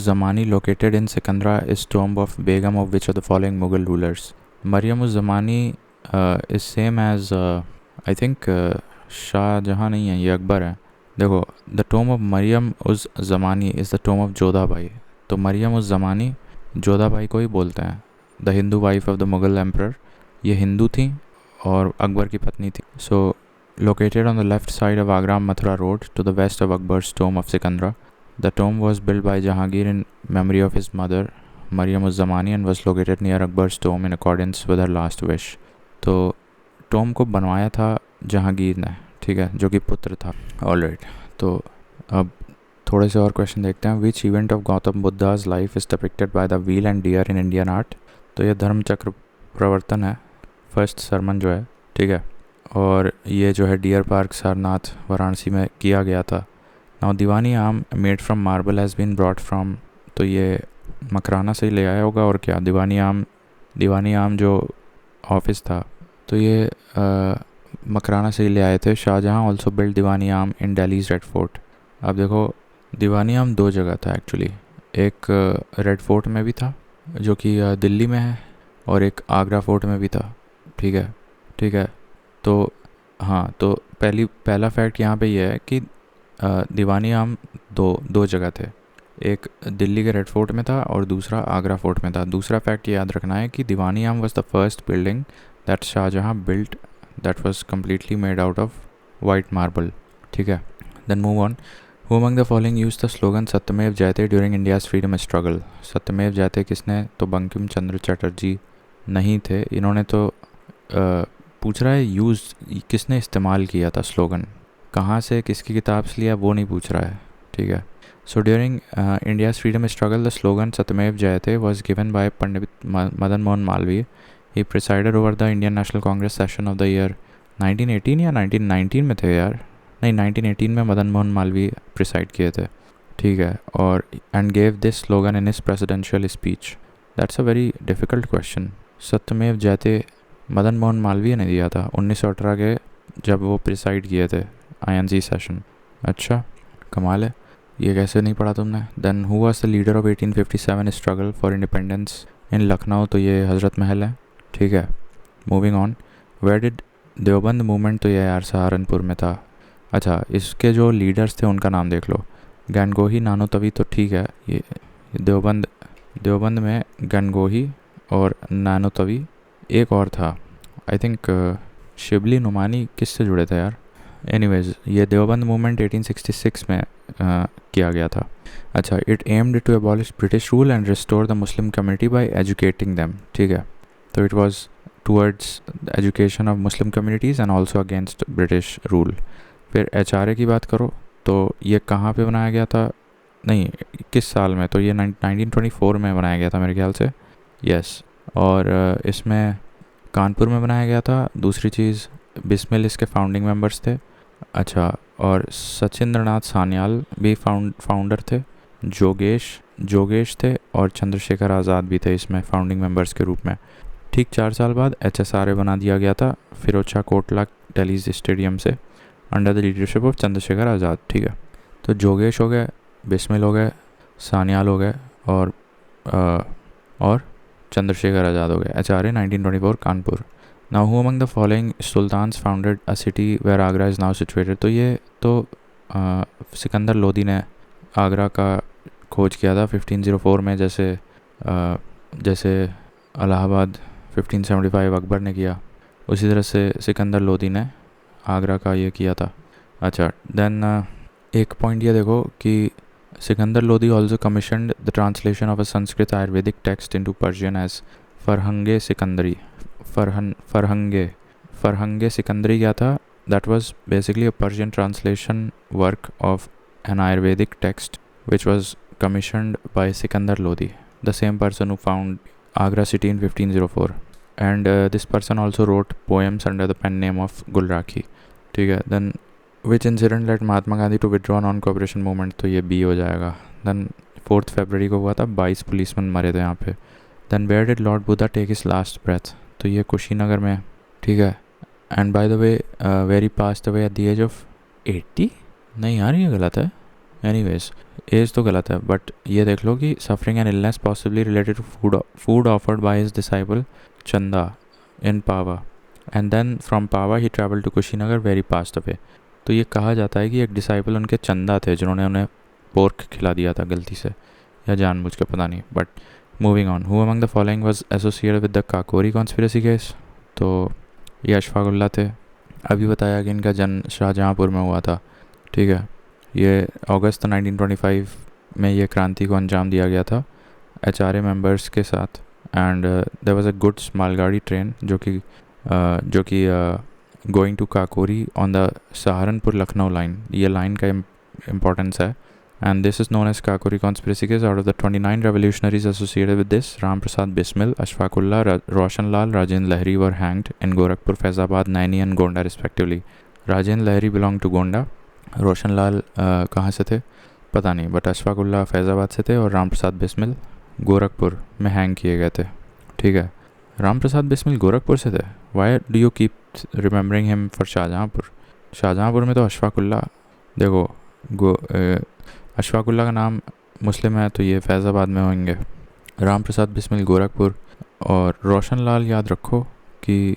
[SPEAKER 1] Zamani located in Sikandra is tomb of Begum of which of the following Mughal rulers. Mariam uz Zamani is same as I think Shahjahan नहीं है, ये अकबर है. देखो, the tomb of Mariam uz Zamani is the tomb of Jodha Bhai. तो मरियम उज़ ज़मानी जोधा भाई को ही बोलते हैं. The Hindu wife of the Mughal emperor, ये हिंदू थी और अकबर की पत्नी थी. सो located on the left side of Agra Mathura Road to the west of Akbar's tomb of Sikandra. The tomb was built by Jahangir in memory of his mother Maryam Uz-Zamani and was located near Akbar's tomb in accordance with her last wish. तो tomb को बनवाया था जहांगीर ने, ठीक है, जो कि पुत्र था. ऑलराइट, तो अब थोड़े से और क्वेश्चन देखते हैं. Which event of Gautam Buddha's life is depicted by the wheel and deer in Indian art. तो ये धर्म चक्र प्रवर्तन है, फर्स्ट सरमन जो है, ठीक है, और ये जो है डियर पार्क सारनाथ वाराणसी में किया गया था. Now Diwani Aam made from marble has been brought from, तो ये मकराना से ही ले आया होगा. और क्या, दीवानी आम जो ऑफिस था तो ये मकराना से ही ले आए थे. शाहजहाँ ऑल्सो बिल्ड दीवानी आम इन दिल्लीज रेड फोर्ट. अब देखो, दीवानी आम दो जगह था एक्चुअली. एक रेड फोर्ट में भी था जो कि दिल्ली में है, और एक आगरा फोर्ट में भी था. ठीक है. तो हाँ, तो पहला फैक्ट यहाँ पे ये है कि दीवानी आम दो जगह थे. एक दिल्ली के रेड फोर्ट में था और दूसरा आगरा फोर्ट में था. दूसरा फैक्ट ये याद रखना है कि Diwani Aam was the first building that Shahjahan built that was completely made out of white marble. ठीक है. Then move on. Who among the following use the slogan Satyameva Jayate during India's freedom struggle. सत्यमेव जयते किसने? तो बंकिम चंद्र चटर्जी नहीं थे. इन्होंने तो पूछ रहा है यूज़ किसने इस्तेमाल किया था स्लोगन, कहाँ से, किसकी किताब से लिया, वो नहीं पूछ रहा है. ठीक है. So during India's freedom struggle the slogan Satyameva जयते was given by Pandit Madan Mohan Malviya. He presided over the Indian national Congress session of the year 1918 या 1919 में थे यार, नहीं 1918 में मदन मोहन मालवीय प्रिसाइड किए थे. ठीक है. और and gave this slogan in his presidential speech. That's a very difficult question. सत्यमेव जयते मदन मोहन मालवीय ने दिया था 1918 के, जब वो प्रिसाइड किए थे INC सेशन. अच्छा, कमाल है, ये कैसे नहीं पढ़ा तुमने. Then who was the leader of 1857 struggle for independence in Lucknow. तो ये हज़रत महल है. ठीक है. Moving on. Where did Deoband movement. तो ये यार सहारनपुर में था. अच्छा, इसके जो लीडर्स थे उनका नाम देख लो. गनगोही नानोतवी. तो ठीक है, ये देवबंद में गनगोही और नानोतवी, एक और था आई थिंक शिबली नुमानी. किससे जुड़े थे यार. एनीवेज, ये देवबंद मूवमेंट 1866 में किया गया था. अच्छा, it aimed to abolish British rule and restore the Muslim community by educating them. ठीक है. तो it was towards education of Muslim communities and also against British rule. फिर HRA की बात करो तो ये कहाँ पे बनाया गया था, नहीं किस साल में, तो ये 1924 में बनाया गया था मेरे ख्याल से. यस. और इसमें कानपुर में बनाया गया था. दूसरी चीज़, बिस्मिल इसके फाउंडिंग मेंबर्स थे. अच्छा, और सचिंद्रनाथ सान्याल भी फाउंडर थे. जोगेश थे और चंद्रशेखर आज़ाद भी थे इसमें फाउंडिंग मेंबर्स के रूप में. ठीक 4 साल बाद HSRA बना दिया गया था फिरोज शाह कोटला दिल्ली स्टेडियम से under the leadership of Chandrashekhar Azad. ठीक है. तो जोगेश हो गए, बिस्मिल हो गए, सान्याल हो गए और चंद्रशेखर आज़ाद हो गए. HRA 1924 Kanpur. Now who among the following sultans founded a city where Agra is now situated. तो ये तो सिकंदर लोदी ने आगरा का खोज किया था 1504 में, जैसे इलाहाबाद 1575 अकबर ने किया, उसी तरह से सिकंदर लोदी ने आगरा का ये किया था. अच्छा, देन एक पॉइंट ये देखो कि Sikandar Lodi also commissioned the translation of a Sanskrit Ayurvedic text into Persian as फरहंगे सिकंदरी. फरहंगे सिकंदरी क्या था? that was basically a Persian translation work of an Ayurvedic text which was commissioned by Sikandar Lodi, the same person who found Agra city in 1504. And this person also wrote poems under the pen name of Gulrakhi. ठीक है. Then which incident led Mahatma Gandhi to withdraw non-cooperation movement? तो ये B हो जाएगा. Then 4th February को हुआ था, 22 पुलिसमैन मरे थे यहाँ पे. Then where did Lord Buddha take his last breath? तो ये कुशीनगर में. ठीक है. And by the way, where he passed away at the age of 80? नहीं यार, ये गलत है. Anyways, एज तो गलत है, बट ये देख लो कि suffering an illness possibly related to food offered by his disciple Chanda in Pava, and then from Pava he travel to Kushinagar very passed away. तो ये कहा जाता है कि एक डिसाइपल उनके चंदा थे जिन्होंने उन्हें पोर्क खिला दिया था गलती से या जानबूझ के, पता नहीं. But moving on, who among the following was associated with the Kakori conspiracy case? तो ये अशफाकुल्ला थे. अभी बताया कि इनका जन्म शाहजहाँपुर में हुआ था. ठीक है. ये अगस्त 1925 में ये क्रांति को अंजाम दिया गया था HRA मेंबर्स के साथ. And there was a goods मालगाड़ी ट्रेन जो कि going to Kakori on the Saharanpur Lucknow line. ये लाइन का इम्पोर्टेंस है. And this is known as Kakori conspiracy case. Out of the 29 revolutionaries associated with this, Ram Prasad Bismil, Ashfaqulla, Roshan Lal, Rajendra Lahiri were hanged in Gorakhpur, Faizabad, Naini and Gonda respectively. Rajendra Lahiri belong to Gonda, Roshan Lal कहाँ से थे पता नहीं, बट अशफाकुल्ला फैज़ाबाद से थे, और राम प्रसाद बिस्मिल गोरखपुर में हैंग किए गए थे. ठीक है. राम प्रसाद बिस्मिल गोरखपुर से थे. Why do you keep remembering him for Shahjahanpur? Shahjahanpur में तो अशफाकुल्ला, देखो अशफाकुल्ला का नाम मुस्लिम है तो ये फैज़ाबाद में होंगे. राम प्रसाद बिस्मिल गोरखपुर. और रोशन लाल याद रखो कि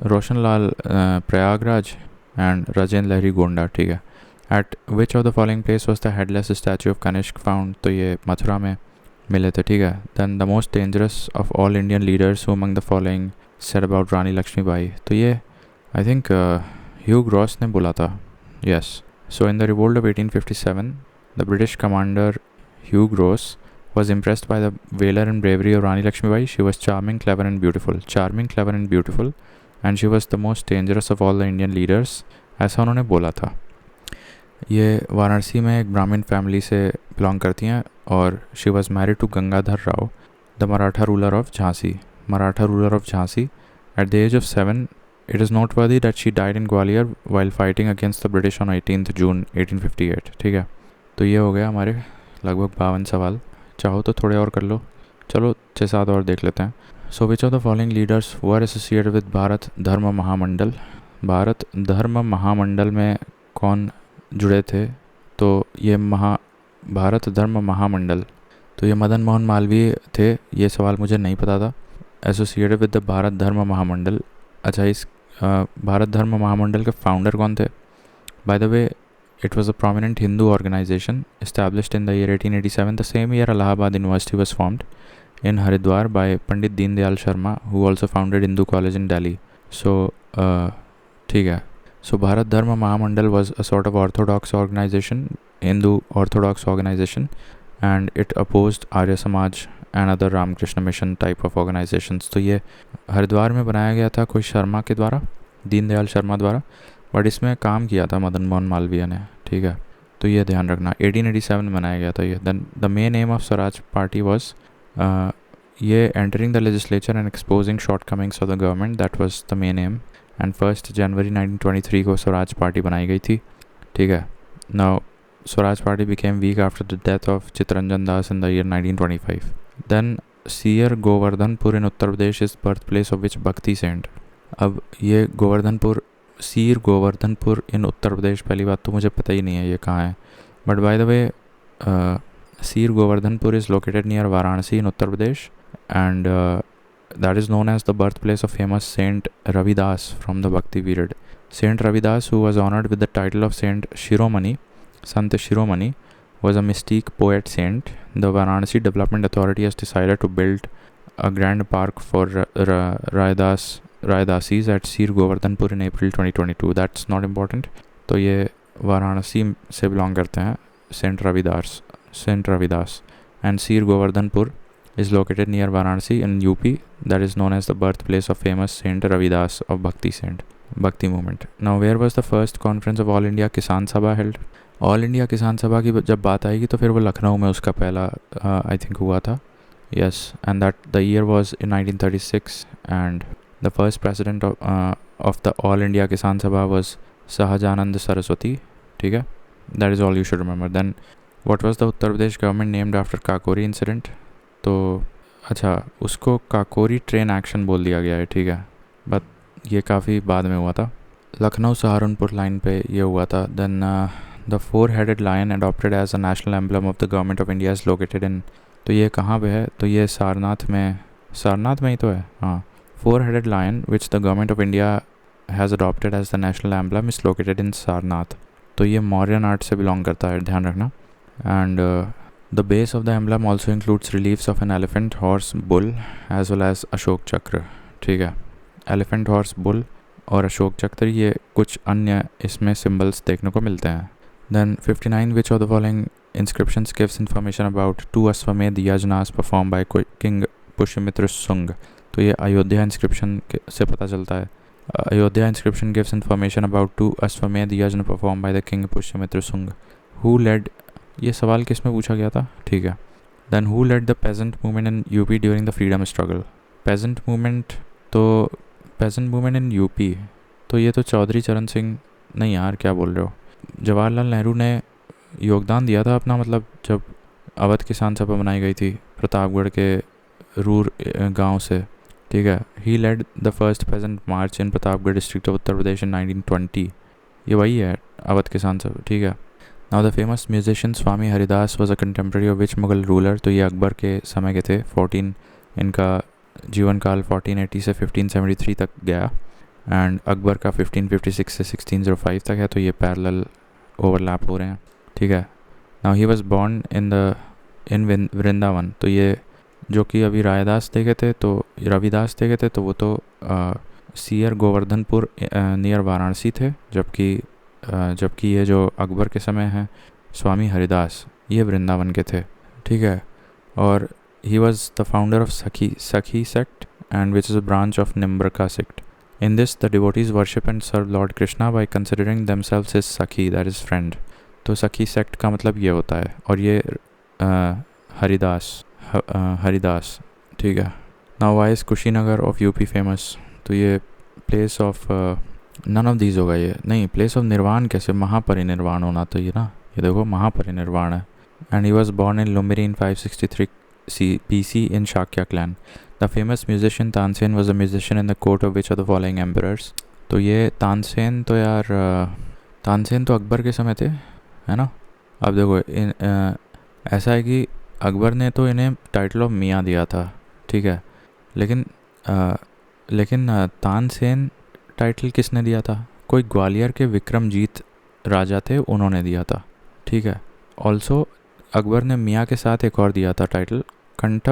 [SPEAKER 1] रोशन लाल प्रयागराज एंड राजेंद्र लहरी गोंडा. ठीक है. At which of the following place was the headless statue of Kanishk found? तो ये मथुरा में मिले थे. ठीक है. Then the most dangerous of all Indian leaders who among the following said about Rani Lakshmibai? तो ये I think Hugh Ross ने बोला था. Yes. So in the revolt of 1857, the British commander Hugh Ross was impressed by the valor and bravery of Rani Lakshmibai. She was charming, clever and beautiful. Charming, clever and beautiful. And she was the most dangerous of all the Indian leaders. ऐसा उन्होंने बोला था. ये वाराणसी में एक ब्राह्मण फैमिली से बिलोंग करती हैं और she was married to Gangadhar Rao, the Maratha ruler of Jhansi. Maratha ruler of Jhansi. At the age of 7, it is noteworthy that she died in Gwalior while fighting against the British on 18 June 1858. ठीक है. तो ये हो गया हमारे लगभग 52 सवाल. चाहो तो थोड़े और कर लो. चलो 6-7 और देख लेते हैं. So which of the following leaders were associated with Bharat Dharma Mahamandal? Bharat Dharma महामंडल में कौन जुड़े थे? तो ये भारत धर्म महामंडल, तो ये मदन मोहन मालवीय थे. ये सवाल मुझे नहीं पता था. Associated with the Bharat Dharma महामंडल. अच्छा, इस भारत धर्म महामंडल के फाउंडर कौन थे? By the way, it was a prominent Hindu organisation established in the year 1887. The same year Allahabad University was formed in Haridwar by Pandit Deen Dayal Sharma, who also founded Hindu College in Delhi. So, ठीक है. So Bharat Dharma Mahamandal was a sort of orthodox organization, Hindu orthodox organization, and it opposed Arya Samaj and other Ramakrishna Mission type of organizations. तो ये हरिद्वार में बनाया गया था कोई शर्मा के द्वारा, दीनदयाल शर्मा द्वारा, बट इसमें काम किया था मदन मोहन मालवीय ने. ठीक है. तो ये ध्यान रखना. 1887 में बनाया गया था ये. Then the main aim of Swaraj party was ये entering the legislature and exposing shortcomings of the government. That was the main aim. And 1 जनवरी 1923 को स्वराज पार्टी बनाई गई थी. ठीक है. Now Swaraj party became weak after the death of Chittaranjan Das in the year 1925. Then Seer Govardhanpur in Uttar Pradesh is birth place of which bhakti saint. अब ये गोवर्धनपुर, सीर गोवर्धनपुर इन उत्तर प्रदेश, पहली बात तो मुझे पता ही नहीं है ये कहाँ है, but by the way Seer Govardhanpur is located near Varanasi in Uttar Pradesh, and that is known as the birthplace of famous Saint Ravidas from the Bhakti period. Saint Ravidas, who was honored with the title of Saint Shiromani, Sant Shiromani, was a mystique poet saint. The Varanasi Development Authority has decided to build a grand park for Raidasis at Seer Govardhanpur in April 2022. That's not important. तो ये वाराणसी से बिलोंग करते हैं Saint Ravidas. And Seer Govardhanpur is located near Varanasi in UP. That is known as the birthplace of famous Saint Ravidas of Bhakti saint. Bhakti movement. Now where was the first conference of All India Kisan Sabha held? All India Kisan सभा की जब बात आएगी तो फिर वो लखनऊ में उसका पहला आई थिंक हुआ था. Yes, and that the year was in 1936, and the first president of the All India Kisan Sabha was Sahajanand Saraswati. ठीक है, that is all you should remember. Then, what was the Uttar Pradesh government named after Kakori incident? तो अच्छा, उसको काकोरी ट्रेन एक्शन बोल दिया गया है. ठीक है, बट ये काफ़ी बाद में हुआ था. लखनऊ सहारनपुर लाइन पे ये हुआ था. Then the four headed lion adopted as a national emblem of the government of India is located in. तो ये कहाँ पे है? तो ये सारनाथ में ही तो है. हाँ, four headed lion which the government of India has adopted as the national emblem is located in Sarnath. तो ये मौर्यन आर्ट से बिलोंग करता है, ध्यान रखना. And the base of the emblem also includes reliefs of an elephant, horse, bull as well as Ashok Chakra. ठीक है, एलिफेंट, हॉर्स, बुल और अशोक चक्र, ये कुछ अन्य इसमें सिम्बल्स देखने को मिलते हैं. Then 59, which of the following inscriptions gives information about two Ashwamedh yajnas performed by King Pushyamitra Sung? तो ये अयोध्या इंस्क्रिप्शन से पता चलता है. Ayodhya inscription gives information about two Ashwamedh yajna performed by the King Pushyamitra Sung. Who led? ये सवाल किस में पूछा गया था? ठीक है. Then who led the peasant movement in UP during the freedom struggle? peasant movement in UP, तो ये तो चौधरी चरण सिंह, नहीं यार क्या बोल रहे हो, जवाहरलाल नेहरू ने योगदान दिया था अपना, मतलब जब अवध किसान सभा बनाई गई थी प्रतापगढ़ के रूर गांव से. ठीक है, he led the first peasant march in Pratapgarh district of Uttar Pradesh in 1920. ये वही है अवध किसान सभा. ठीक है. Now the famous musician Swami Haridas was a contemporary of which Mughal ruler? तो ये अकबर के समय के थे. 14 इनका जीवन काल 1480 से 1573 तक गया, एंड अकबर का 1556 से 1605 तक है. तो ये पैरेलल ओवरलैप हो रहे हैं. ठीक है. Now he was born in Vrindavan. तो ये जो कि अभी रविदास देखे थे, तो वो तो सियर गोवर्धनपुर नियर वाराणसी थे, जबकि ये जो अकबर के समय हैं स्वामी हरिदास, ये वृंदावन के थे. ठीक है. और he was the founder of Sakhi sect, and which is a branch of Nimbarka sect. In this, the devotees worship and serve Lord Krishna by considering themselves as Sakhi, that is friend. तो सखी सेक्ट का मतलब ये होता है. और ये हरिदास. ठीक है. Now why is Kushinagar of UP famous? तो ये place of none of these होगा. ये नहीं, प्लेस ऑफ निर्वाण कैसे, महापरिनिर्वाण होना. तो ये ना, ये देखो महापरिनिर्वाण है. And he was born in Lumbini in 563 BC in Shakya clan. The famous musician Tansen was a musician in the court of which of the following emperors? तो ये तानसेन तो अकबर के समय थे, है ना. अब देखो ऐसा है कि अकबर ने तो इन्हें टाइटल ऑफ मियाँ दिया था. ठीक है, लेकिन तानसेन टाइटल किसने दिया था? कोई ग्वालियर के विक्रमजीत राजा थे, उन्होंने दिया था. ठीक है. ऑल्सो अकबर ने मियाँ के साथ एक और दिया था टाइटल, कंठ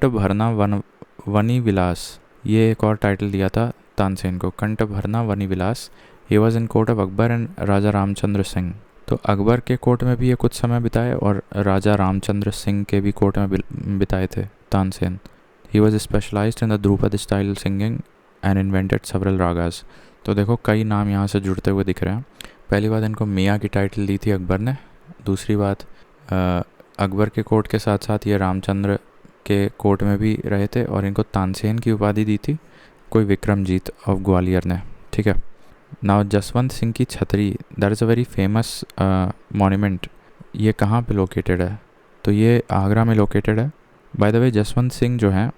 [SPEAKER 1] भरना वनी विलास. ये एक और टाइटल दिया था तानसेन को, कंठ भरना वनी विलास. He was in court of Akbar and Raja Ramchandra Singh. तो अकबर के कोर्ट में भी ये कुछ समय बिताए और राजा रामचंद्र सिंह के भी कोर्ट में बिताए थे Tansen. He was specialised in the Dhrupad style singing and invented several ragas. तो देखो कई नाम यहाँ से जुड़ते हुए दिख रहे हैं. पहली बात, इनको मियाँ की टाइटल दी थी अकबर ने. दूसरी बात, अकबर के कोर्ट के साथ साथ ये रामचंद्र के कोर्ट में भी रहे थे, और इनको तानसेन की उपाधि दी थी कोई विक्रमजीत ऑफ ग्वालियर ने. ठीक है. नाउ जसवंत सिंह की छतरी, that is a very famous monument. ये कहाँ पे लोकेटेड है? तो ये आगरा में लोकेटेड है. बाय द वे जसवंत सिंह जो हैं,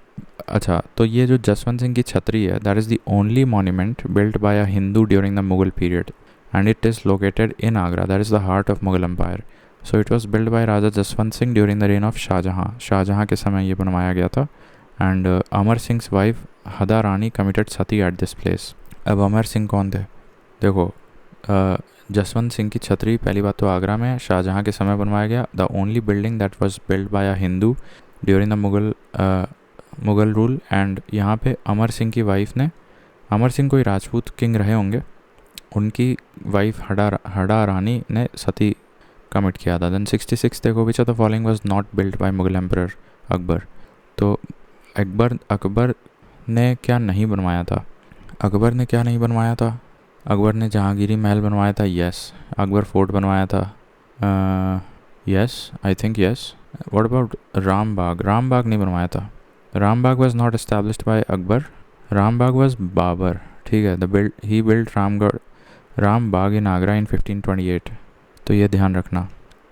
[SPEAKER 1] अच्छा, तो ये जो जसवंत सिंह की छतरी है, that is the only monument built by a Hindu during the Mughal period, and it is located in Agra. That is the heart of Mughal empire. So it was build by Raja Jaswant Singh during the reign of Shahjahan के समय ये बनवाया गया था. And Amar Singh wife Hada Rani committed sati at this place. अब अमर सिंह कौन थे? देखो, जसवंत सिंह की छतरी पहली बात तो आगरा में शाहजहाँ के समय बनवाया गया. The only building that was build by a Hindu during the Mughal rule. And यहाँ पे अमर सिंह की वाइफ ने, अमर सिंह कोई राजपूत किंग रहे होंगे, उनकी वाइफ हड़ा रानी ने सती कमिट किया था. देन 66 देखो, which of the following was not build by Mughal emperor Akbar. तो अकबर ने क्या नहीं बनवाया था? अकबर ने क्या नहीं बनवाया था? अकबर ने जहांगीरी महल बनवाया था, यस। अकबर फोर्ट बनवाया था, yes, I think yes. What about Ram Bagh? Ram Bagh नहीं बनवाया था। Ram Bagh was not established by Akbar, Ram Bagh was Babar, ठीक है। He build Ram Bagh in Agra in 1528, तो ये ध्यान रखना।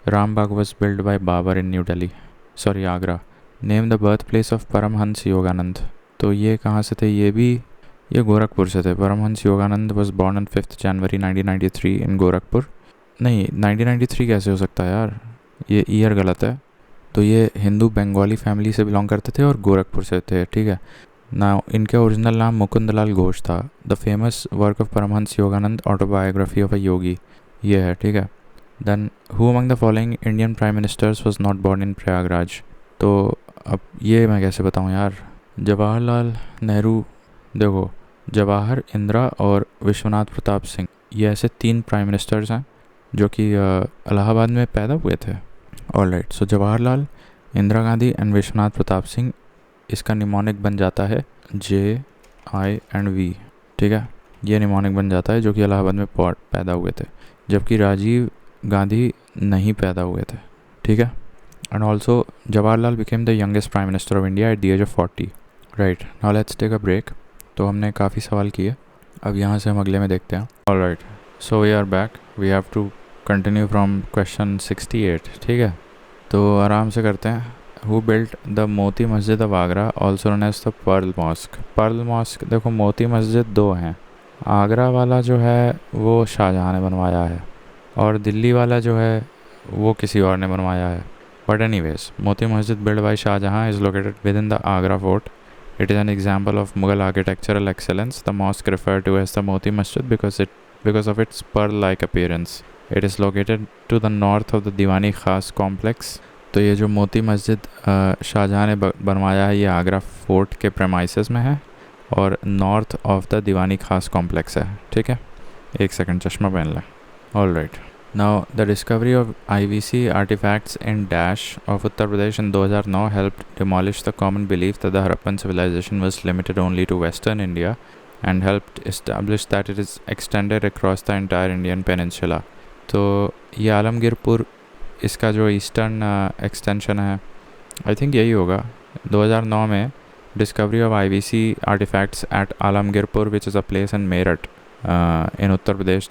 [SPEAKER 1] Ram Bagh was build by Babar in new Delhi, sorry Agra. Name the birth place of Paramhansa Yogananda, तो ये कहाँ से थे? ये गोरखपुर से थे। Paramhans Yogananda was born on 5 जनवरी 1993 इन गोरखपुर। नहीं, 1993 कैसे हो सकता है यार, ये ईयर गलत है। तो ये हिंदू बंगाली फैमिली से बिलोंग करते थे और गोरखपुर से थे, ठीक है ना। इनका ओरिजिनल नाम मुकुंदलाल घोष था। The famous work of Paramhansa Yogananda, autobiography of a Yogi, ये है, ठीक है। Then who among the following Indian prime ministers was not born in Prayagraj, तो अब ये मैं कैसे बताऊँ यार। जवाहरलाल नेहरू, देखो जवाहर, इंदिरा और विश्वनाथ प्रताप सिंह, ये ऐसे 3 प्राइम मिनिस्टर्स हैं जो कि इलाहाबाद में पैदा हुए थे। Alright, so Jawaharlal, Indira Gandhi and Vishwanath Pratap Singh, इसका निमोनिक बन जाता है JIV, ठीक है। ये निमोनिक बन जाता है जो कि इलाहाबाद में पैदा हुए थे, जबकि राजीव गांधी नहीं पैदा हुए थे, ठीक है। And also Jawaharlal became the youngest prime minister of India at the age of 40। Right, now let's take a break. तो हमने काफ़ी सवाल किए, अब यहाँ से हम अगले में देखते हैं। Alright, so we are back, we have to continue from question 68, ठीक है। तो आराम से करते हैं। Who built the Moti Masjid of Agra, also known as the Pearl Mosque? Pearl Mosque, देखो मोती मस्जिद 2 हैं। आगरा वाला जो है वो शाहजहाँ ने बनवाया है, और दिल्ली वाला जो है वो किसी और ने बनवाया है। But anyways, Moti Masjid build by Shahjahan is located within the Agra Fort. It is an example of Mughal architectural excellence. The mosque referred to as the Moti Masjid because of its pearl-like appearance. It is located to the north of the Diwani Khas complex. तो ये जो मोती मस्जिद शाहजहाँ ने बनवाया है, ये आगरा फोर्ट के प्रेमाइसेस में है और नॉर्थ ऑफ द दीवानी खास कॉम्प्लेक्स है, ठीक है। एक सेकंड, चश्मा पहन लें। All right, now the discovery of IVC artifacts in Dash of Uttar Pradesh in 2009 helped demolish the common belief that the Harappan civilization was limited only to Western India and helped establish that it is extended across the entire Indian peninsula. तो ये आलमगीरपुर, इसका जो ईस्टर्न एक्सटेंशन है, आई थिंक यही होगा। 2009 में discovery of IVC artifacts at Alamgirpur, which is a place in Meerut in Uttar Pradesh,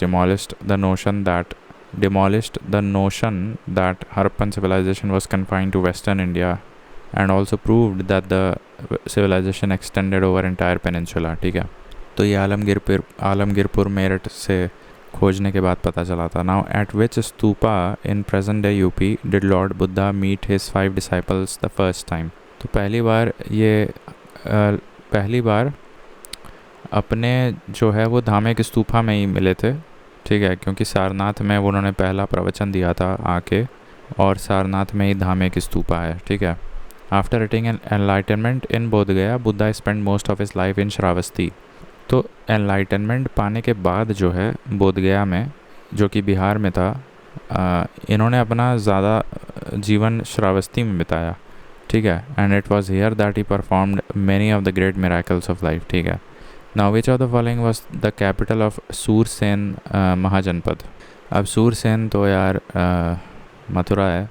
[SPEAKER 1] demolished the notion that Harappan civilization was confined to Western India and also proved that the civilization extended over entire peninsula, ठीक है। तो ये आलमगीरपुर मेरठ से खोजने के बाद पता चला था। Now at which stupa in present day UP did Lord Buddha meet his 5 disciples the first time? तो पहली बार अपने जो है वो धामेक स्तूपा में ही मिले थे, ठीक है, क्योंकि सारनाथ में वो उन्होंने पहला प्रवचन दिया था आके, और सारनाथ में ही धामेक स्तूपा है, ठीक है। आफ्टर अटेनिंग एनलाइटनमेंट इन बोध गया, Buddha spend most of his life in Shravasti. तो एनलाइटनमेंट पाने के बाद जो है बोध गया में, जो कि बिहार में था, इन्होंने अपना ज़्यादा जीवन श्रावस्ती में बिताया, ठीक है। And it was here that he performed many of the great miracles of life, ठीक है। Now which of the following was the capital of Surya Sen महाजनपद? अब सूरसेन तो यार मथुरा है,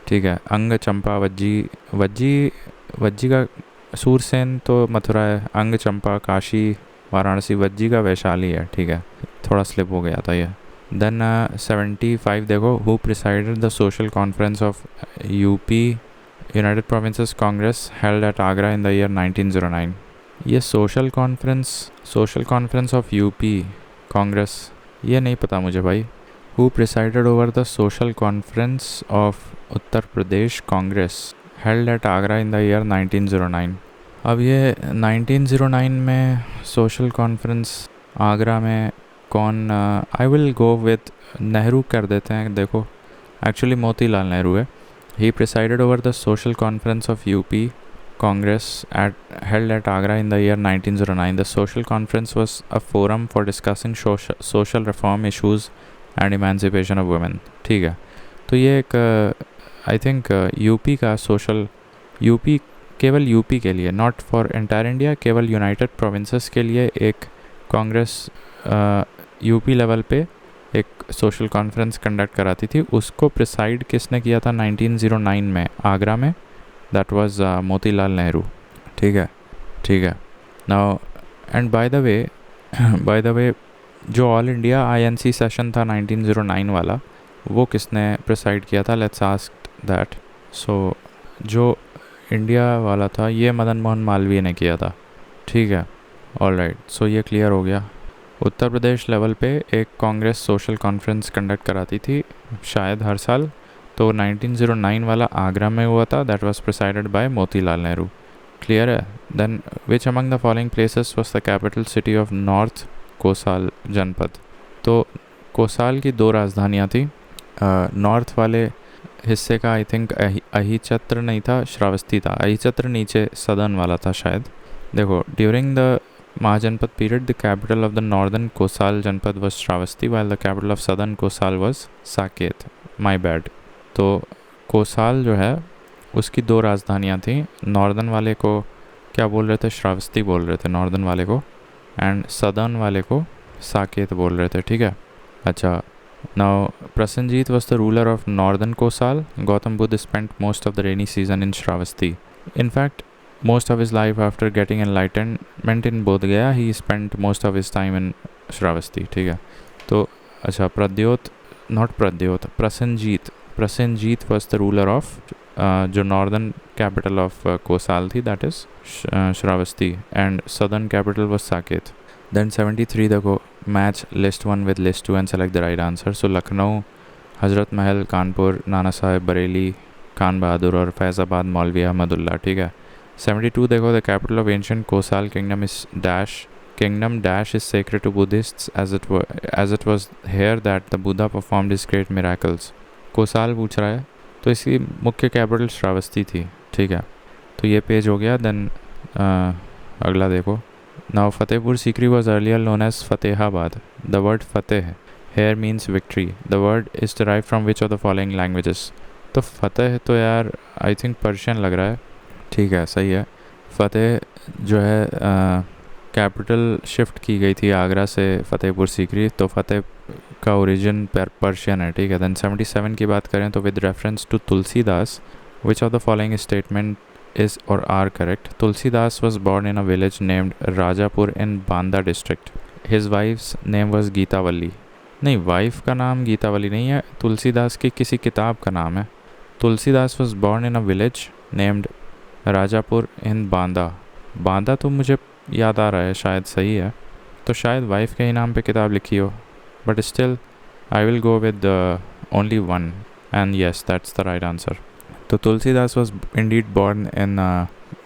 [SPEAKER 1] ठीक है। अंग चंपा वज्जी का सूरसेन तो मथुरा है, अंग चंपा काशी वाराणसी, वज्जी का वैशाली है, ठीक है। थोड़ा स्लिप हो गया था ये। देन 75 देखो, who presided the social conference of UP United provinces Congress held at Agra in the year 1909? ये social conference of UP Congress, ये नहीं पता मुझे भाई। Who presided over the social conference of Uttar Pradesh Congress held at Agra in the year 1909? अब ये 1909 में सोशल कॉन्फ्रेंस आगरा में कौन, I will go with Nehru कर देते हैं। देखो एक्चुअली मोतीलाल नेहरू है। He presided over the social conference of UP Congress held at Agra in the year 1909. The social conference was a forum for discussing social reform issues and emancipation of women, ठीक है। तो ये एक आई थिंक UP का सोशल, UP केवल UP के लिए, नॉट फॉर एंटायर इंडिया, केवल यूनाइटेड प्रोविंसेस के लिए एक कांग्रेस यूपी लेवल पे एक सोशल कॉन्फ्रेंस कंडक्ट कराती थी, उसको प्रिसाइड किसने किया था 1909 में आगरा में? That was Motilal Nehru. ठीक है। नाउ एंड बाय द वे जो ऑल इंडिया आईएनसी सेशन था 1909 वाला, वो किसने प्रिसाइड किया था? Let's ask that. सो जो इंडिया वाला था ये मदन मोहन मालवीय ने किया था। ठीक है, ऑलराइट। सो ये क्लियर हो गया। उत्तर प्रदेश लेवल पे एक कांग्रेस सोशल कॉन्फ्रेंस कंडक्ट कराती थी शायद हर साल, तो 1909 वाला आगरा में हुआ था। That was presided by Motilal Nehru. Clear है? Then which among the following places was the capital city of north Kosala janapada? तो कोसाल की 2 राजधानियाँ थी। नॉर्थ वाले हिस्से का आई थिंक अहिचत्र नहीं था, श्रावस्ती था। अहिचत्र नीचे सदर्न वाला था शायद। देखो, during the Mahajanapada period the capital of the northern Kosala janapada was Shravasti while the capital of southern Kosala was Saket. My bad. तो कोसाल जो है उसकी 2 राजधानियाँ थी। नॉर्दर्न वाले को क्या बोल रहे थे? श्रावस्ती बोल रहे थे नॉर्दर्न वाले को, एंड सदर्न वाले को साकेत बोल रहे थे। ठीक है, अच्छा। Now Prasenjit was the ruler of northern Kosala. Gautam Buddha spent most of the rainy season in Shravasti. In fact, most of his life after getting enlightenment in Bodh Gaya, he spent most of his time in Shravasti. ठीक है, तो अच्छा, Prasannajit was the ruler of जो northern capital of कोसाल थी, that is Shravasti, and southern capital was Saket. Then 73 देखो, match list 1 with list 2 and select the right answer। So Lucknow, Hazrat Mahal, Kanpur, Nana Saheb, Bareilly, Khan बहादुर और फैज़ाबाद मौलवी अहमदुल्ला। ठीक है। 72 देखो, the capital of ancient Kosala kingdom is dash. Kingdom dash is sacred to Buddhists as it was here that the Buddha performed his great miracles. Kosala पूछ रहा है, तो इसकी मुख्य कैपिटल श्रावस्ती थी। ठीक है, तो ये पेज हो गया। देन अगला देखो, now Fatehpur Sikri was earlier known as Fatehabad. The word Fateh here means victory. The word is derive from which of the following languages? तो फतेह तो यार आई थिंक पर्शियन लग रहा है। ठीक है, सही है। फ़तेह जो है कैपिटल शिफ्ट की गई थी आगरा से फतेहपुर सीकरी, तो फ़तेह का ओरिजिन पर्शियन है। ठीक है। दैन 77 की बात करें तो with reference to Tulsidas which of the following statement is or are correct? Tulsidas was born in a village named Rajapur in Banda district. His wife's name was Gitavali. नहीं, वाइफ का नाम गीतावली नहीं है, तुलसीदास की किसी किताब का नाम है। Tulsidas was born in a village named Rajapur in Banda. Banda तो मुझे याद आ रहा है शायद सही है, तो शायद वाइफ के ही नाम पे किताब लिखी हो, but still I will go with only one and yes that's the right answer. तो Tulsidas was indeed born in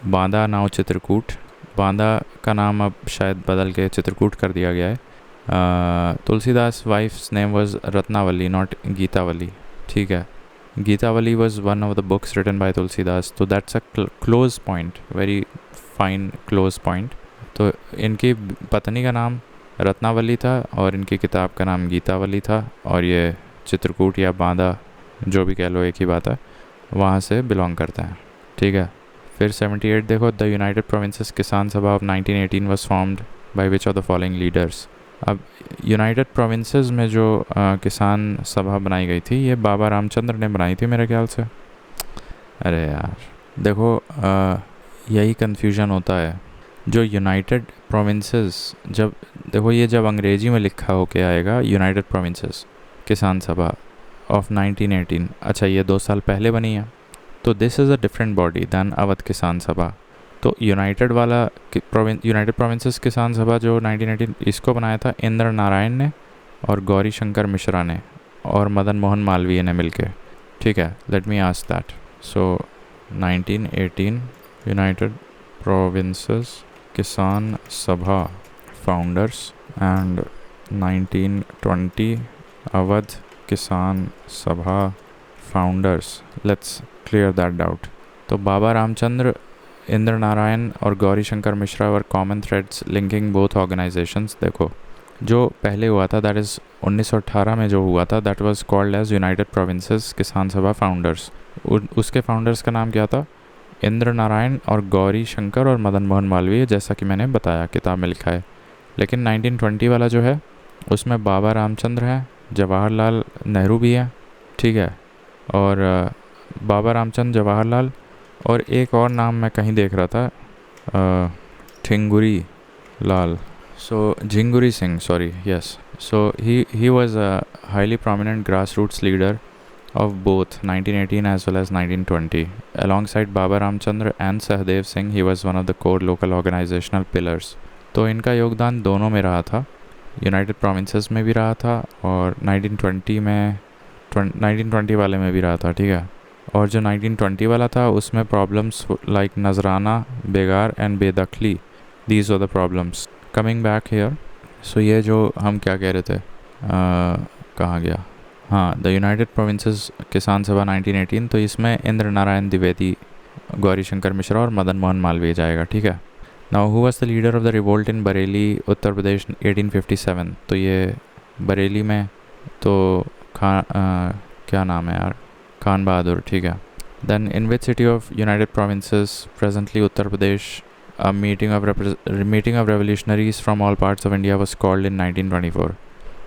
[SPEAKER 1] Banda now Chitrakoot. Banda का नाम अब शायद बदल के चित्रकूट कर दिया गया है। Tulsidas wife's name was Ratnavali not Gitavali. ठीक है, Gitavali was one of the books written by Tulsidas, तो that's a close point, very fine close point। तो इनकी पत्नी का नाम रत्नावली था और इनकी किताब का नाम गीतावली था, और ये चित्रकूट या बांदा जो भी कह लो एक ही बात है, वहाँ से बिलोंग करते हैं। ठीक है, फिर 78 देखो, द यूनाइटेड प्रोविंसेस किसान सभा of 1918 was formed by which of the following leaders? अब यूनाइटेड प्रोविंसेस में जो किसान सभा बनाई गई थी, ये बाबा रामचंद्र ने बनाई थी मेरे ख्याल से। अरे यार देखो, यही कन्फ्यूजन होता है। जो यूनाइटेड प्रोविंसेस, जब देखो ये जब अंग्रेजी में लिखा होके आएगा यूनाइटेड प्रोविंसेस किसान सभा ऑफ 1918, अच्छा ये 2 साल पहले बनी है, तो this is a different body than Awadh Kisan Sabha. तो यूनाइटेड वाला यूनाइटेड प्रोविंसेस किसान सभा जो 1918 इसको बनाया था इंद्र नारायण ने और गौरी शंकर मिश्रा ने और मदन मोहन मालवीय ने मिलके। ठीक है, let me ask that. So 1918 United Provinces Kisan Sabha founders and 1920 Awadh Kisan Sabha founders. Let's clear that doubt. तो बाबा रामचंद्र, इंद्र नारायण और गौरी शंकर मिश्रा वर common threads linking both organisations. देखो जो पहले हुआ था दैट इज़ 1918 में जो हुआ था that was called as United Provinces Kisan Sabha founders. उसके फाउंडर्स का नाम क्या था? इंद्र नारायण और गौरी शंकर और मदन मोहन मालवीय, जैसा कि मैंने बताया किताब में लिखा है। लेकिन 1920 वाला जो है उसमें बाबा रामचंद्र है, जवाहरलाल नेहरू भी है, ठीक है, और बाबा रामचंद्र, जवाहरलाल, और एक और नाम मैं कहीं देख रहा था, ठिंगुरी लाल, so Jinguri Singh, sorry, yes. So he was a highly prominent grassroots leader of both 1918 as well as 1920. Alongside Baba Ramchandra and Sahdev Singh, he was one of the core local organizational pillars. तो इनका योगदान दोनों में रहा था, यूनाइटेड प्रोविंसेस में भी रहा था और 1920 वाले में भी रहा था, ठीक है। और जो 1920 वाला था उसमें problems like nazrana, begar and bedakhli, these are the problems. Coming back here, so ये जो हम क्या कह रहे थे, कहाँ गया, हाँ, द यूनाइटेड प्रोविंसेस किसान सभा 1918, तो इसमें इंद्र नारायण द्विवेदी, गौरी शंकर मिश्रा और मदन मोहन मालवीय जाएगा, ठीक है। Now who was the leader of the revolt in Bareilly, Uttar Pradesh 1857, तो ये बरेली में तो क्या नाम है यार, खान बहादुर, ठीक है। Then in which city of United Provinces presently Uttar Pradesh a meeting of revolutionaries from all parts of India was called in 1924,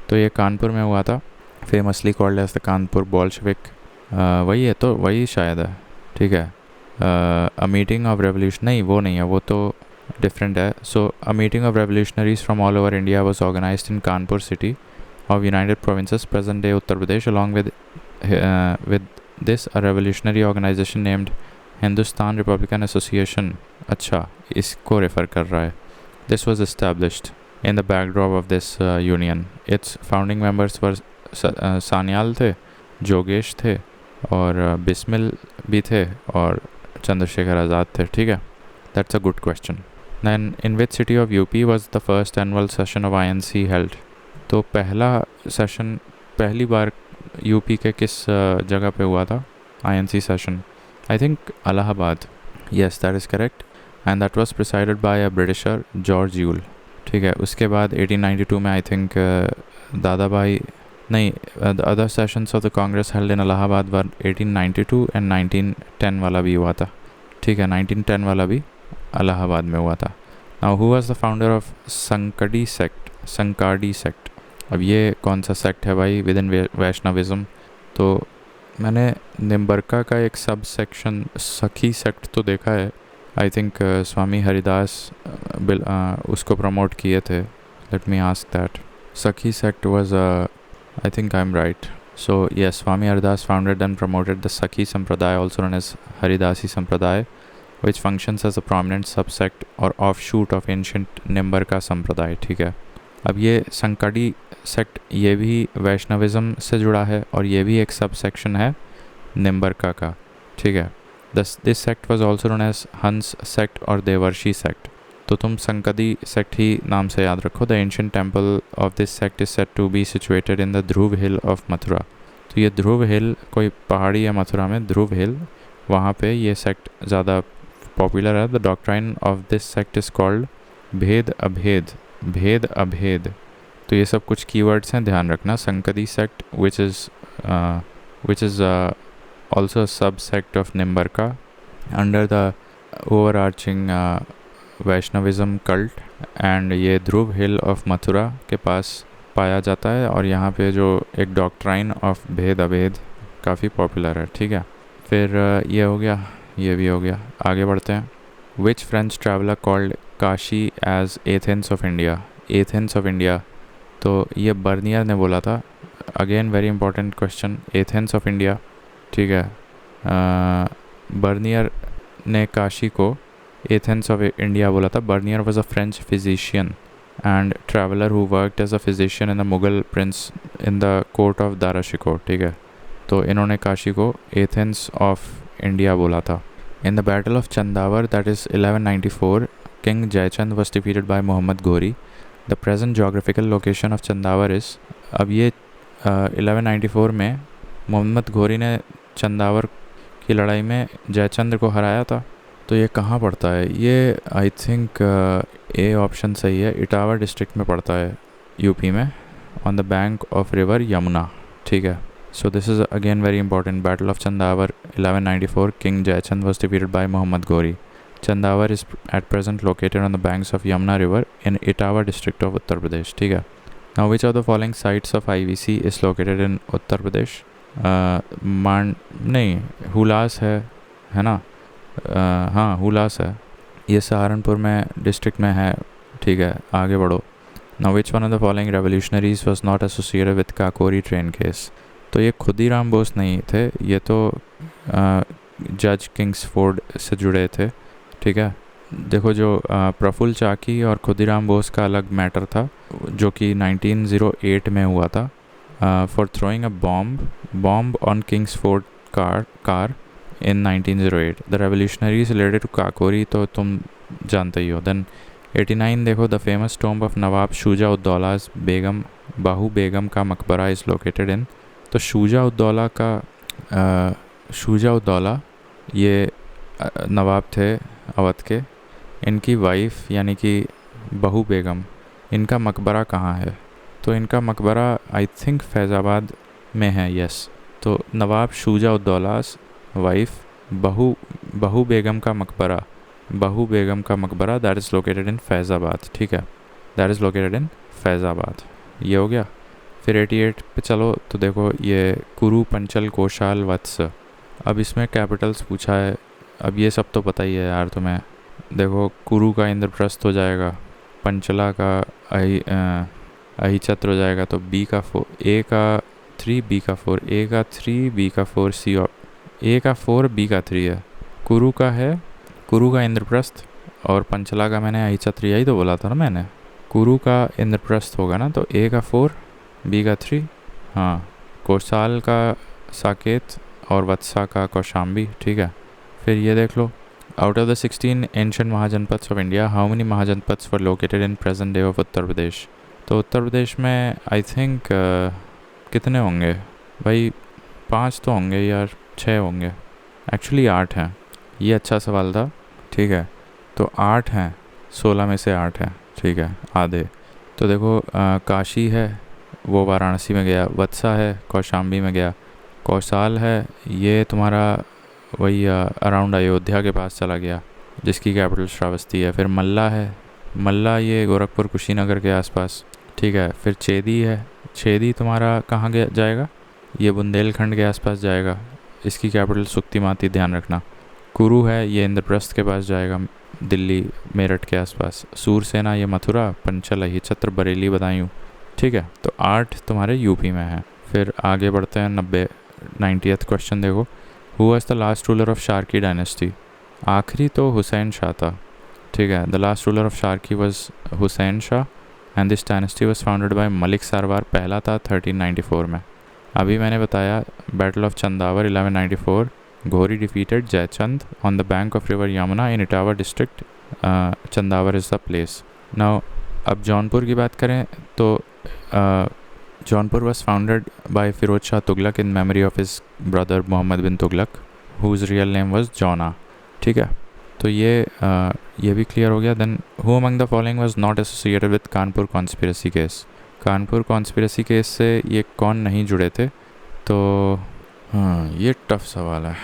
[SPEAKER 1] तो ये कानपुर में हुआ था, famously called as the Kanpur Bolshevik, वही है, तो वही शायद है, ठीक है। अ मीटिंग ऑफ रेवोल्यूशन, नहीं वो नहीं है, वो तो डिफरेंट है। So a meeting of revolutionaries from all over India was organised in Kanpur city of United Provinces, present day Uttar Pradesh, along with this a revolutionary organization named Hindustan Republican Association, अच्छा इसको रेफ़र कर रहा है, this was established in the backdrop of this union. Its founding members were Sanyal थे, जोगेश थे और बिस्मिल भी थे और चंद्रशेखर आज़ाद थे, ठीक है। That's a good question. Then in which city of UP was the first annual session of INC held? तो पहला सेशन पहली बार यूपी के किस जगह पे हुआ था INC session? I think Allahabad, yes that is correct, and that was presided bye a britisher George Yule, ठीक है। उसके बाद 1892 में आई थिंक दादा भाई, नहीं, the other sessions of the Congress held in Allahabad were 1892 and 1910 वाला भी हुआ था, ठीक है, 1910 वाला भी इलाहाबाद में हुआ था। Now who was the founder of Sankadi sect? अब ये कौन सा सेक्ट है भाई विद इन वैष्णविज्म? तो मैंने निम्बरका का एक सब सेक्शन सखी सेक्ट तो देखा है, आई थिंक स्वामी हरिदास उसको प्रमोट किए थे, लेट मी आस्क दैट। सखी sect was I think I am right, so yes, Swami Haridas founded and promoted the सखी संप्रदाय, ऑल्सो नोन एज हरिदासी संप्रदाय, which functions as a prominent subsect or offshoot of ancient निम्बरका संप्रदाय, ठीक है। अब ये संकड़ी सेक्ट ये भी वैष्णविज्म से जुड़ा है और ये भी एक सब सेक्शन है निम्बरका का, ठीक है। This sect was also known as Hans sect और देवर्षि सेक्ट, तो तुम संकदी सेक्ट ही नाम से याद रखो। The ancient temple of this sect is said to be situated in the Dhruv hill of Mathura, तो ये ध्रुव हिल कोई पहाड़ी है मथुरा में, ध्रुव हिल, वहाँ पे ये सेक्ट ज़्यादा पॉपुलर है। The doctrine of this sect is called भेद अभेद, तो ये सब कुछ कीवर्ड्स हैं, ध्यान रखना। Sankadi sect which is also sub sect of Nimbarka under the overarching Vaishnavism cult, and ये ध्रुव हिल ऑफ मथुरा के पास पाया जाता है और यहाँ पे जो एक डॉक्ट्राइन ऑफ भेद अभेद काफ़ी पॉपुलर है, ठीक है। फिर ये हो गया, ये भी हो गया, आगे बढ़ते हैं। Which French traveller called Kashi as Athens of India? तो ये बर्नियर ने बोला था, again very important question, Athens of India, ठीक है। बर्नियर ने काशी को एथेंस ऑफ इंडिया बोला था। Bernier was a French physician and traveller who worked as a physician in the Mughal prince in the court of Dara Shikoh, ठीक है। तो इन्होंने काशी को एथेंस ऑफ इंडिया बोला था। In the battle of Chandawar, that is 1194, king Jaichand was defeated by Mohammad Ghori. The present geographical location of Chandawar is, अब ये 1194 में मोहम्मद घोरी ने चंदावर की लड़ाई में जयचंद्र को हराया था, तो ये कहाँ पड़ता है? ये आई थिंक ए ऑप्शन सही है, इटावा डिस्ट्रिक्ट में पड़ता है यूपी में, on the bank of river Yamuna, ठीक है। So this is again very important, Battle of Chandavar 1194, King Jayachand was defeated by Muhammad Ghori. Chandavar is at present located on the banks of Yamuna River in Etawah district of Uttar Pradesh. ठीक है. Now which of the following sites of IVC is located in Uttar Pradesh? नहीं, हुलास है ना. हाँ, हुलास है. ये सहारनपुर में डिस्ट्रिक्ट में है. ठीक है, आगे बढ़ो. Now which one of the following revolutionaries was not associated with Kakori train case? तो ये खुदीराम बोस नहीं थे, ये तो जज किंग्सफोर्ड से जुड़े थे. ठीक है. देखो, जो प्रफुल्ल चाकी और खुदीराम बोस का अलग मैटर था, जो कि 1908 में हुआ था, for throwing a bomb on Kingsford car in 1908. The revolutionaries related to Kakori तो तुम जानते ही हो. देन 89 देखो, the famous tomb of Nawab Shuja Uddaula's Begum Bahu Begum का मकबरा इज़ लोकेटेड इन. तो शुजा उद्दौला ये नवाब थे अवध के. इनकी वाइफ यानी कि बहू बेगम, इनका मकबरा कहाँ है? तो इनका मकबरा आई थिंक फैज़ाबाद में है. यस. तो नवाब शुजा उद्दौला's वाइफ बहू बेगम का मकबरा दैट इज़ लोकेटेड इन फैज़ाबाद. ठीक है, दैट इज़ लोकेटेड इन फैज़ाबाद. ये हो गया. फिर 88 पे चलो. तो देखो, ये कुरु, पंचल, कोशाल, वत्स. अब इसमें कैपिटल्स पूछा है. अब ये सब तो पता ही है यार तुम्हें. देखो, कुरु का इंद्रप्रस्थ हो जाएगा, पंचला का अहिछत्र हो जाएगा. तो बी का 4, ए का 3, बी का 4, ए का 3, बी का 4, सी और ए का 4, बी का 3 है. कुरु का इंद्रप्रस्थ और पंचला का मैंने अहिछत्र, यही तो बोला था ना मैंने. कुरु का इंद्रप्रस्थ होगा ना, तो ए का 4, बी का 3. हाँ, कोसाल का साकेत और वत्सा का कौशाम्बी. ठीक है. फिर ये देख लो, out of the 16 ancient Mahajanapadas of India, how many Mahajanapadas were located in present day of Uttar Pradesh? तो उत्तर प्रदेश में आई थिंक कितने होंगे भाई? 5 तो होंगे यार, 6 होंगे. एक्चुअली 8 हैं. ये अच्छा सवाल था. ठीक है. तो 8 हैं, 16 में से 8 हैं. ठीक है, आधे. तो देखो, काशी है, वो वाराणसी में गया. वत्सा है, कौशाम्बी में गया. कौसाल है, ये तुम्हारा वही अराउंड अयोध्या के पास चला गया, जिसकी कैपिटल श्रावस्ती है. फिर मल्ला ये गोरखपुर कुशीनगर के आसपास. ठीक है. फिर छेदी तुम्हारा कहाँ जाएगा? ये बुंदेलखंड के आसपास जाएगा, इसकी कैपिटल सुक्तिमाती, ध्यान रखना. कुरु है, ये इंद्रप्रस्थ के पास जाएगा, दिल्ली मेरठ के आसपास. सूरसेना ये मथुरा, पंचल अहिछत्र बरेली बदायूं. ठीक है. तो 8 तुम्हारे यूपी में है. फिर आगे बढ़ते हैं. 90th क्वेश्चन देखो, who was the last ruler of Sharqi dynasty? आखिरी तो हुसैन शाह था. ठीक है. The last ruler of Sharqi was Hussain Shah and this dynasty was founded by Malik Sarwar. पहला था 1394 में. अभी मैंने बताया battle of Chandawar 1194. Ghori defeated Jaichand on the bank of river Yamuna in Etawah district. Chandawar is the place. Now अब जौनपुर की बात करें तो Jaunpur was founded by Firoz Shah Tughlaq in memory of his brother Mohammad bin Tughlaq, whose real name was Jauna. ठीक है. तो ये भी क्लियर हो गया. Then who among the following was not associated with Kanpur conspiracy case? Kanpur conspiracy case से ये कौन नहीं जुड़े थे? तो हाँ, ये टफ सवाल है.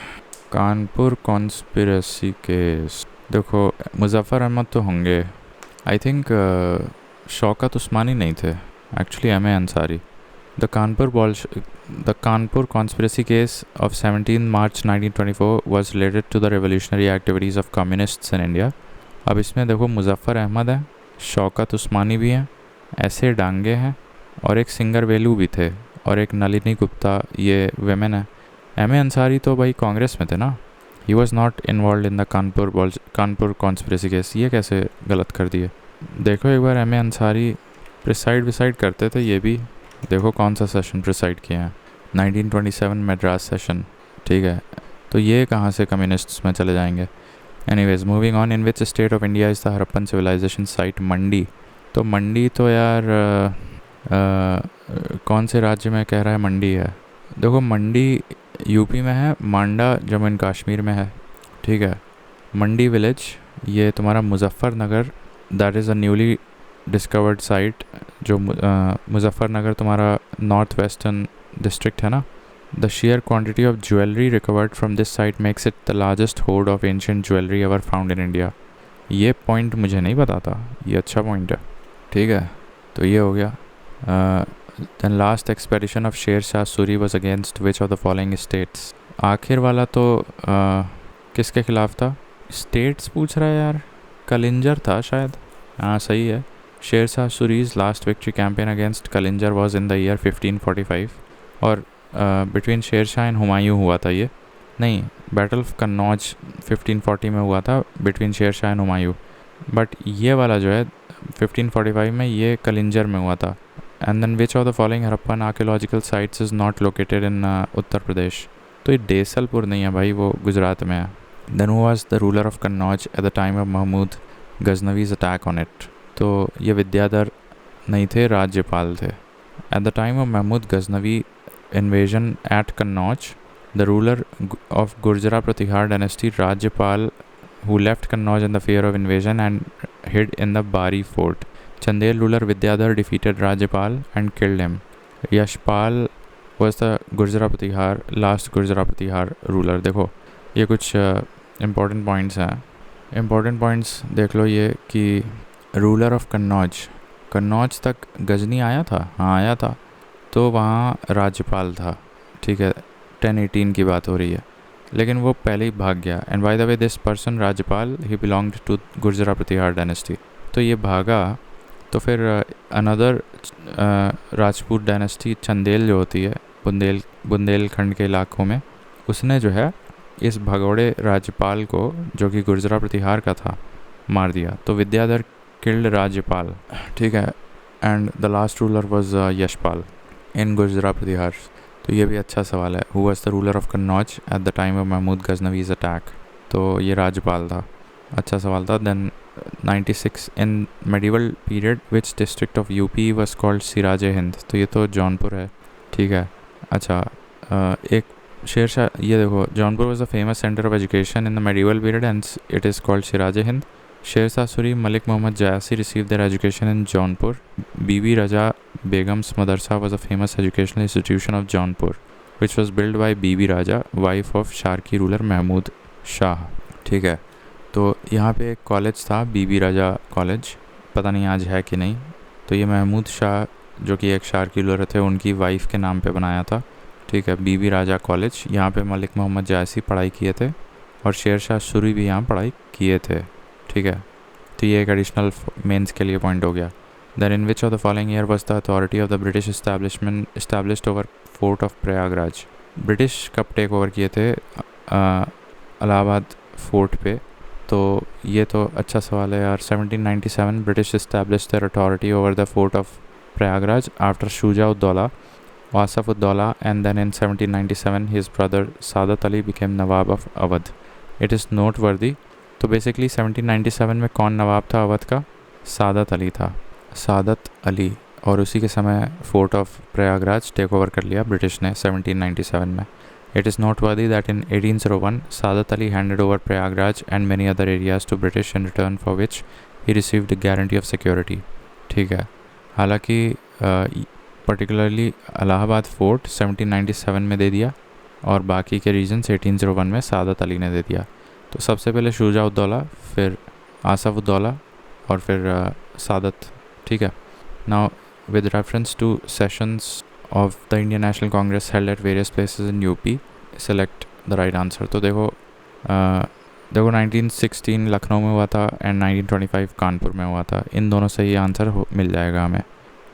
[SPEAKER 1] कानपुर कॉन्स्पिरेसी केस, देखो, मुजफ्फर अहमद तो होंगे. आई थिंक शौकत उस्मानी नहीं थे, actually M A Ansari. The Kanpur conspiracy case of 17 March 1924 was related to the revolutionary activities of communists in India. अब इसमें देखो, मुजफ्फर अहमद है, शौकत उस्मानी भी हैं, ऐसे डांगे हैं, और एक सिंगर वेलू भी थे, और एक नलिनी गुप्ता, ये वेमेन है. एम ए अंसारी तो भाई कांग्रेस में थे ना. He was not involve in the Kanpur conspiracy case. ये कैसे गलत कर दिए? देखो एक बार, एम ए अंसारी प्रिसाइड करते थे. ये भी देखो कौन सा सेशन प्रिसाइड किए हैं, 1927 मद्रास सेशन. ठीक है. तो ये कहाँ से कम्युनिस्ट्स में चले जाएंगे? Anyways, moving on. In which state of India is the Harappan civilisation site? Mandi. तो मंडी तो यार कौन से राज्य में कह रहा है मंडी है? देखो, मंडी यूपी में है, मांडा जम्मू एंड कश्मीर में है. ठीक है. मंडी विलेज ये तुम्हारा Muzaffarnagar, that is a newly discovered site. जो मुजफ्फरनगर तुम्हारा नॉर्थ वेस्टर्न डिस्ट्रिक्ट है ना, The sheer quantity of jewelry recovered from this site makes it the largest hoard of ancient jewelry ever found in India. ये पॉइंट मुझे नहीं पता था, ये अच्छा पॉइंट है. ठीक है, तो ये हो गया. Then last expedition of Sher Shah Suri was against which of the following states? आखिर वाला तो किसके खिलाफ था? स्टेट्स पूछ रहा है यार. कलिंजर था शायद. हाँ सही है. Sher Shah Suri's last victory campaign against Kalinjar was in the year 1545 और बिटवीन शेर शाह एंड हुमायूं हुआ था ये. नहीं, बैटल ऑफ कन्नौज 1540 में हुआ था between Sher Shah and Humayun. But ये वाला जो है 1545 में, ये कलिंजर में हुआ था. And then which of the following Harappan archaeological sites is not located in Uttar Pradesh? तो ये देसलपुर नहीं है भाई, वो गुजरात में है. Then who was the ruler of Kannauj at the time of Mahmud Ghaznavi's attack on it? तो ये विद्याधर नहीं थे, राज्यपाल थे. At the time of Mahmud Ghaznavi invasion at Kannauj, the ruler of Gurjara Pratihara dynasty Rajyapal who left Kannauj in the fear of invasion and hid in the Bari fort. Chandel ruler Vidyadhar defeated Rajapal and killed him. Yashpal was the Gurjara Pratihar, last Gurjara Pratihar ruler. देखो ये कुछ important points हैं. Important points देख लो ये कि ruler of कन्नौज, कन्नौज तक गजनी आया था. हाँ आया था, तो वहाँ राज्यपाल था. ठीक है, 1018 की बात हो रही है, लेकिन वो पहले ही भाग गया. And by the way this person Rajyapal he belonged to Gurjara Pratihara dynasty. तो ये भागा, तो फिर अनदर राजपूत डायनेस्टी चंदेल जो होती है बुंदेलखंड के इलाकों में, उसने जो है इस भगोड़े राज्यपाल को जो कि गुर्जरा प्रतिहार का था मार दिया. तो विद्याधर किल्ड राज्यपाल. ठीक है. And the last ruler was Yashpal in Gurjara Pratihara. तो ये भी अच्छा सवाल है. Who was the ruler of Kannauj at the time of Mahmud Ghaznavi's attack? तो ये राज्यपाल था. अच्छा सवाल था. Then 96 in medieval period which district of UP was called Siraj Hind? तो ये तो जौनपुर है. ठीक है. अच्छा, एक शेर शाह, ये देखो, Jaunpur was the famous centre of education in the medieval period and it is called Siraj Hind. Sher Shah Suri Malik Muhammad Jayasi received their education in Jaunpur. Bibi Raja Begum's madrasa was a famous educational institution of Jaunpur, which was built by Bibi Raja, wife of Sharki ruler Mahmud Shah. ठीक है. तो यहाँ पे एक कॉलेज था, बीबी राजा कॉलेज, पता नहीं आज है कि नहीं. तो ये महमूद शाह जो कि एक शारकी रूलर थे, उनकी वाइफ के नाम पे बनाया था. ठीक है, बीबी राजा कॉलेज. यहाँ पे मलिक मोहम्मद जायसी पढ़ाई किए थे और शेर शाह सूरी भी यहाँ पढ़ाई किए थे. ठीक है. तो ये एक एडिशनल मेंस के लिए पॉइंट हो गया. Then in which of the following year was the authority of the British established over fort of Prayagraj? British कब टेक ओवर किए थे इलाहाबाद फोर्ट पे? तो ये तो अच्छा सवाल है यार. 1797 British established their authority over the fort of Prayagraj after Shuja Uddaula, Asaf Uddaula, and then in 1797 his brother Saadat Ali became Nawab of Awadh. It is noteworthy. तो बेसिकली 1797 में कौन नवाब था अवध का? सादत अली था. सादत अली. और उसी के समय fort of Prayagraj take over कर लिया ब्रिटिश ने 1797 में. It is noteworthy that in 1801 Saadat Ali handed over Prayagraj and many other areas to British in return for which he received guarantee of security. ठीक है. हालांकि पर्टिकुलरली इलाहाबाद फोर्ट 1797 में दे दिया और बाकी के रीजन्स 1801 में सादत अली ने दे दिया. तो सबसे पहले शुजा उद्दौला, फिर आसफ उद्दौला और फिर सादत. ठीक है. Now with reference two sessions of the Indian national Congress held at various places in UP, select the right answer. तो देखो 1916 लखनऊ में हुआ था एंड 1925 कानपुर में हुआ था. इन दोनों से ही आंसर मिल जाएगा हमें.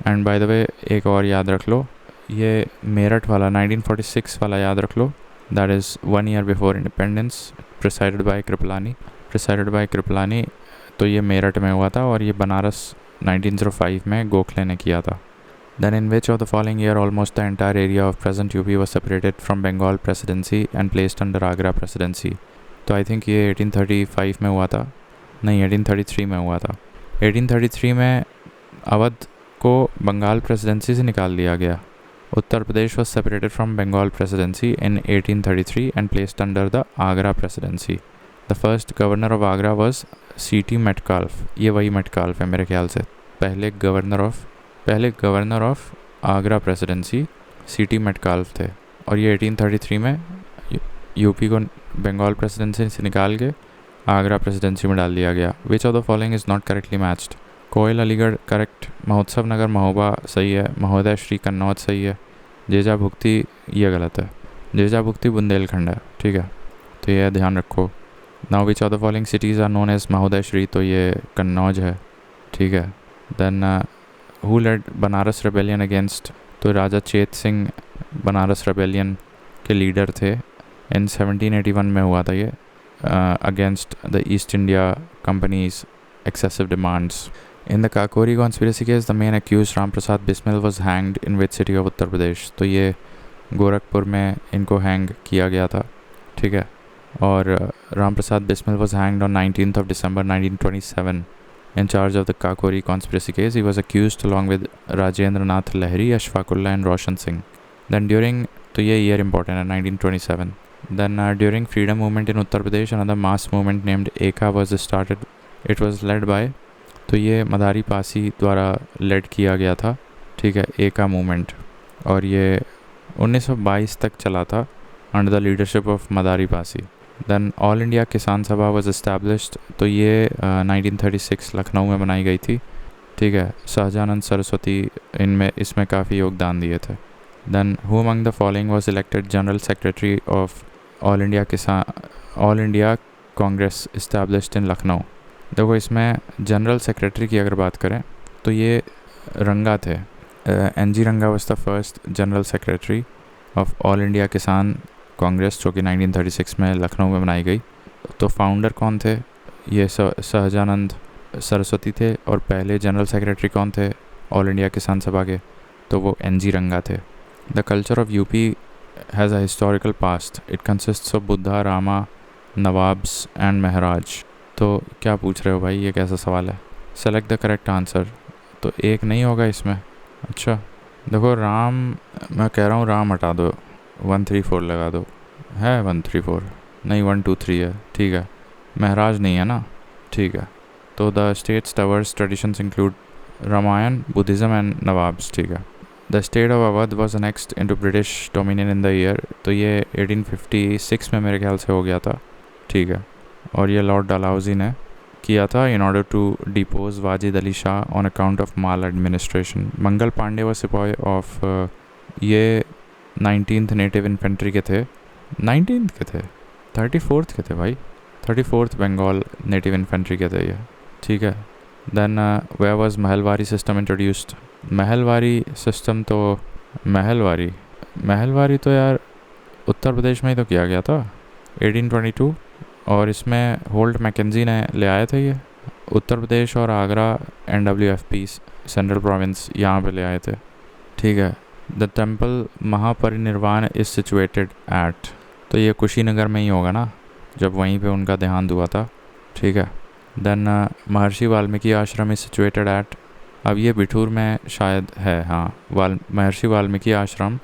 [SPEAKER 1] एंड बाय द वे एक और याद रख लो, ये मेरठ वाला 1946 वाला याद रख लो. That is 1 year before independence, presided by Kripalani. तो ये मेरठ में हुआ था और ये बनारस 1905 में गोखले ने किया था. Then in which of the following year almost the entire area of present UP was separated from Bengal Presidency and placed under Agra Presidency? तो आई थिंक ये 1835 में हुआ था. नहीं, 1833 में हुआ था. 1833 में अवध को बंगाल प्रेसिडेंसी से निकाल दिया गया. Uttar Pradesh was separated from Bengal presidency in 1833 and placed under the Agra presidency. The first governor of Agra was C.T. Metcalfe. ये वही मेटकाल्फ है मेरे ख्याल से. पहले governor of Agra presidency C.T. Metcalfe थे. और ये 1833 में यूपी को बंगाल प्रेसिडेंसी से निकाल के आगरा प्रेसिडेंसी में डाल दिया गया. Which of the following is not correctly matched? Koil Aligarh correct, Mahotsav Nagar Mahoba सही है, महोदय श्री कन्नौज सही है, जेजा भुक्ति ये गलत है, जेजा भुक्ति बुंदेलखंड है. ठीक है, तो ये ध्यान रखो. Now which of the following cities are known as Mahoday Shri, तो ये कन्नौज है. ठीक है. Then who led Banaras rebellion against, तो राजा चेत सिंह बनारस रेबेलियन के लीडर थे. इन 1781 में हुआ था ये, against the East India Company's excessive demands. In the Kakori conspiracy case, the main accused Ram Prasad Bismil was hanged in which city of Uttar Pradesh? तो ये गोरखपुर में इनको हैंग किया गया था. ठीक है. और Ram Prasad Bismil was hanged on 19th of December 1927 in charge of the Kakori conspiracy case. He was accused along with Rajendra Nath Lahiri, Ashfaqullah and Roshan Singh. Then during, तो ये year important है 1927. Then during freedom movement in Uttar Pradesh, another mass movement named Ekha was started. It was led by, तो ये मदारी पासी द्वारा लेड किया गया था. ठीक है, एका मूवमेंट. और ये 1922 तक चला था under the leadership of Madari Pasi. Then all India Kisan सभा वाज एस्टैब्लिश्ड, तो ये 1936 लखनऊ में बनाई गई थी. ठीक है. सहजानंद सरस्वती इसमें काफ़ी योगदान दिए थे. Then who among the following was elected general secretary of All India Congress established in Lucknow? देखो, इसमें जनरल सेक्रेटरी की अगर बात करें तो ये रंगा थे. एन.जी. रंगा was the first general secretary of All India किसान कांग्रेस, जो कि 1936 में लखनऊ में बनाई गई. तो फाउंडर कौन थे? ये सहजानंद सरस्वती थे. और पहले जनरल सेक्रेटरी कौन थे ऑल इंडिया किसान सभा के? तो वो एन.जी. रंगा थे. The culture of UP has a historical past. It consists of Buddha, Rama, Nawabs and Maharaj. तो क्या पूछ रहे हो भाई, ये कैसा सवाल है? Select the correct answer. तो एक नहीं होगा इसमें. अच्छा, देखो राम, मैं कह रहा हूँ राम हटा दो, 134 लगा दो. है 134? नहीं, 123 है. ठीक है. महराज नहीं है ना. ठीक है. तो the states diverse traditions include Ramayana, Buddhism and nawabs. ठीक है. The state of Awadh was annexed into British dominion in the year, तो ये 1856 में मेरे ख्याल से हो गया था. ठीक है. और ये लॉर्ड डलहौजी ने किया था in order to depose Wajid Ali Shah on account of maladministration. Mangal Pandey व सिपाही ऑफ, ये 19th नेटिव इन्फेंट्री के थे. 19th के थे? 34th के थे भाई. 34th बंगाल नेटिव इन्फेंट्री के थे ये. ठीक है. Then where was Mahalwari system introduced? Mahalwari system तो महलवारी तो यार उत्तर प्रदेश में ही तो किया गया था 1822. और इसमें होल्ट मैकेंजी ने ले आए थे ये. उत्तर प्रदेश और आगरा NWFP सेंट्रल प्रोविंस यहाँ पे ले आए थे. ठीक है. The temple Mahaparinirvan is situated at, तो ये कुशीनगर में ही होगा ना, जब वहीं पे उनका देहांत हुआ था. ठीक है. देन महर्षि वाल्मीकि आश्रम इज सिचुएटेड एट, अब ये बिठूर में शायद है. हाँ, महर्षि वाल्मीकि आश्रम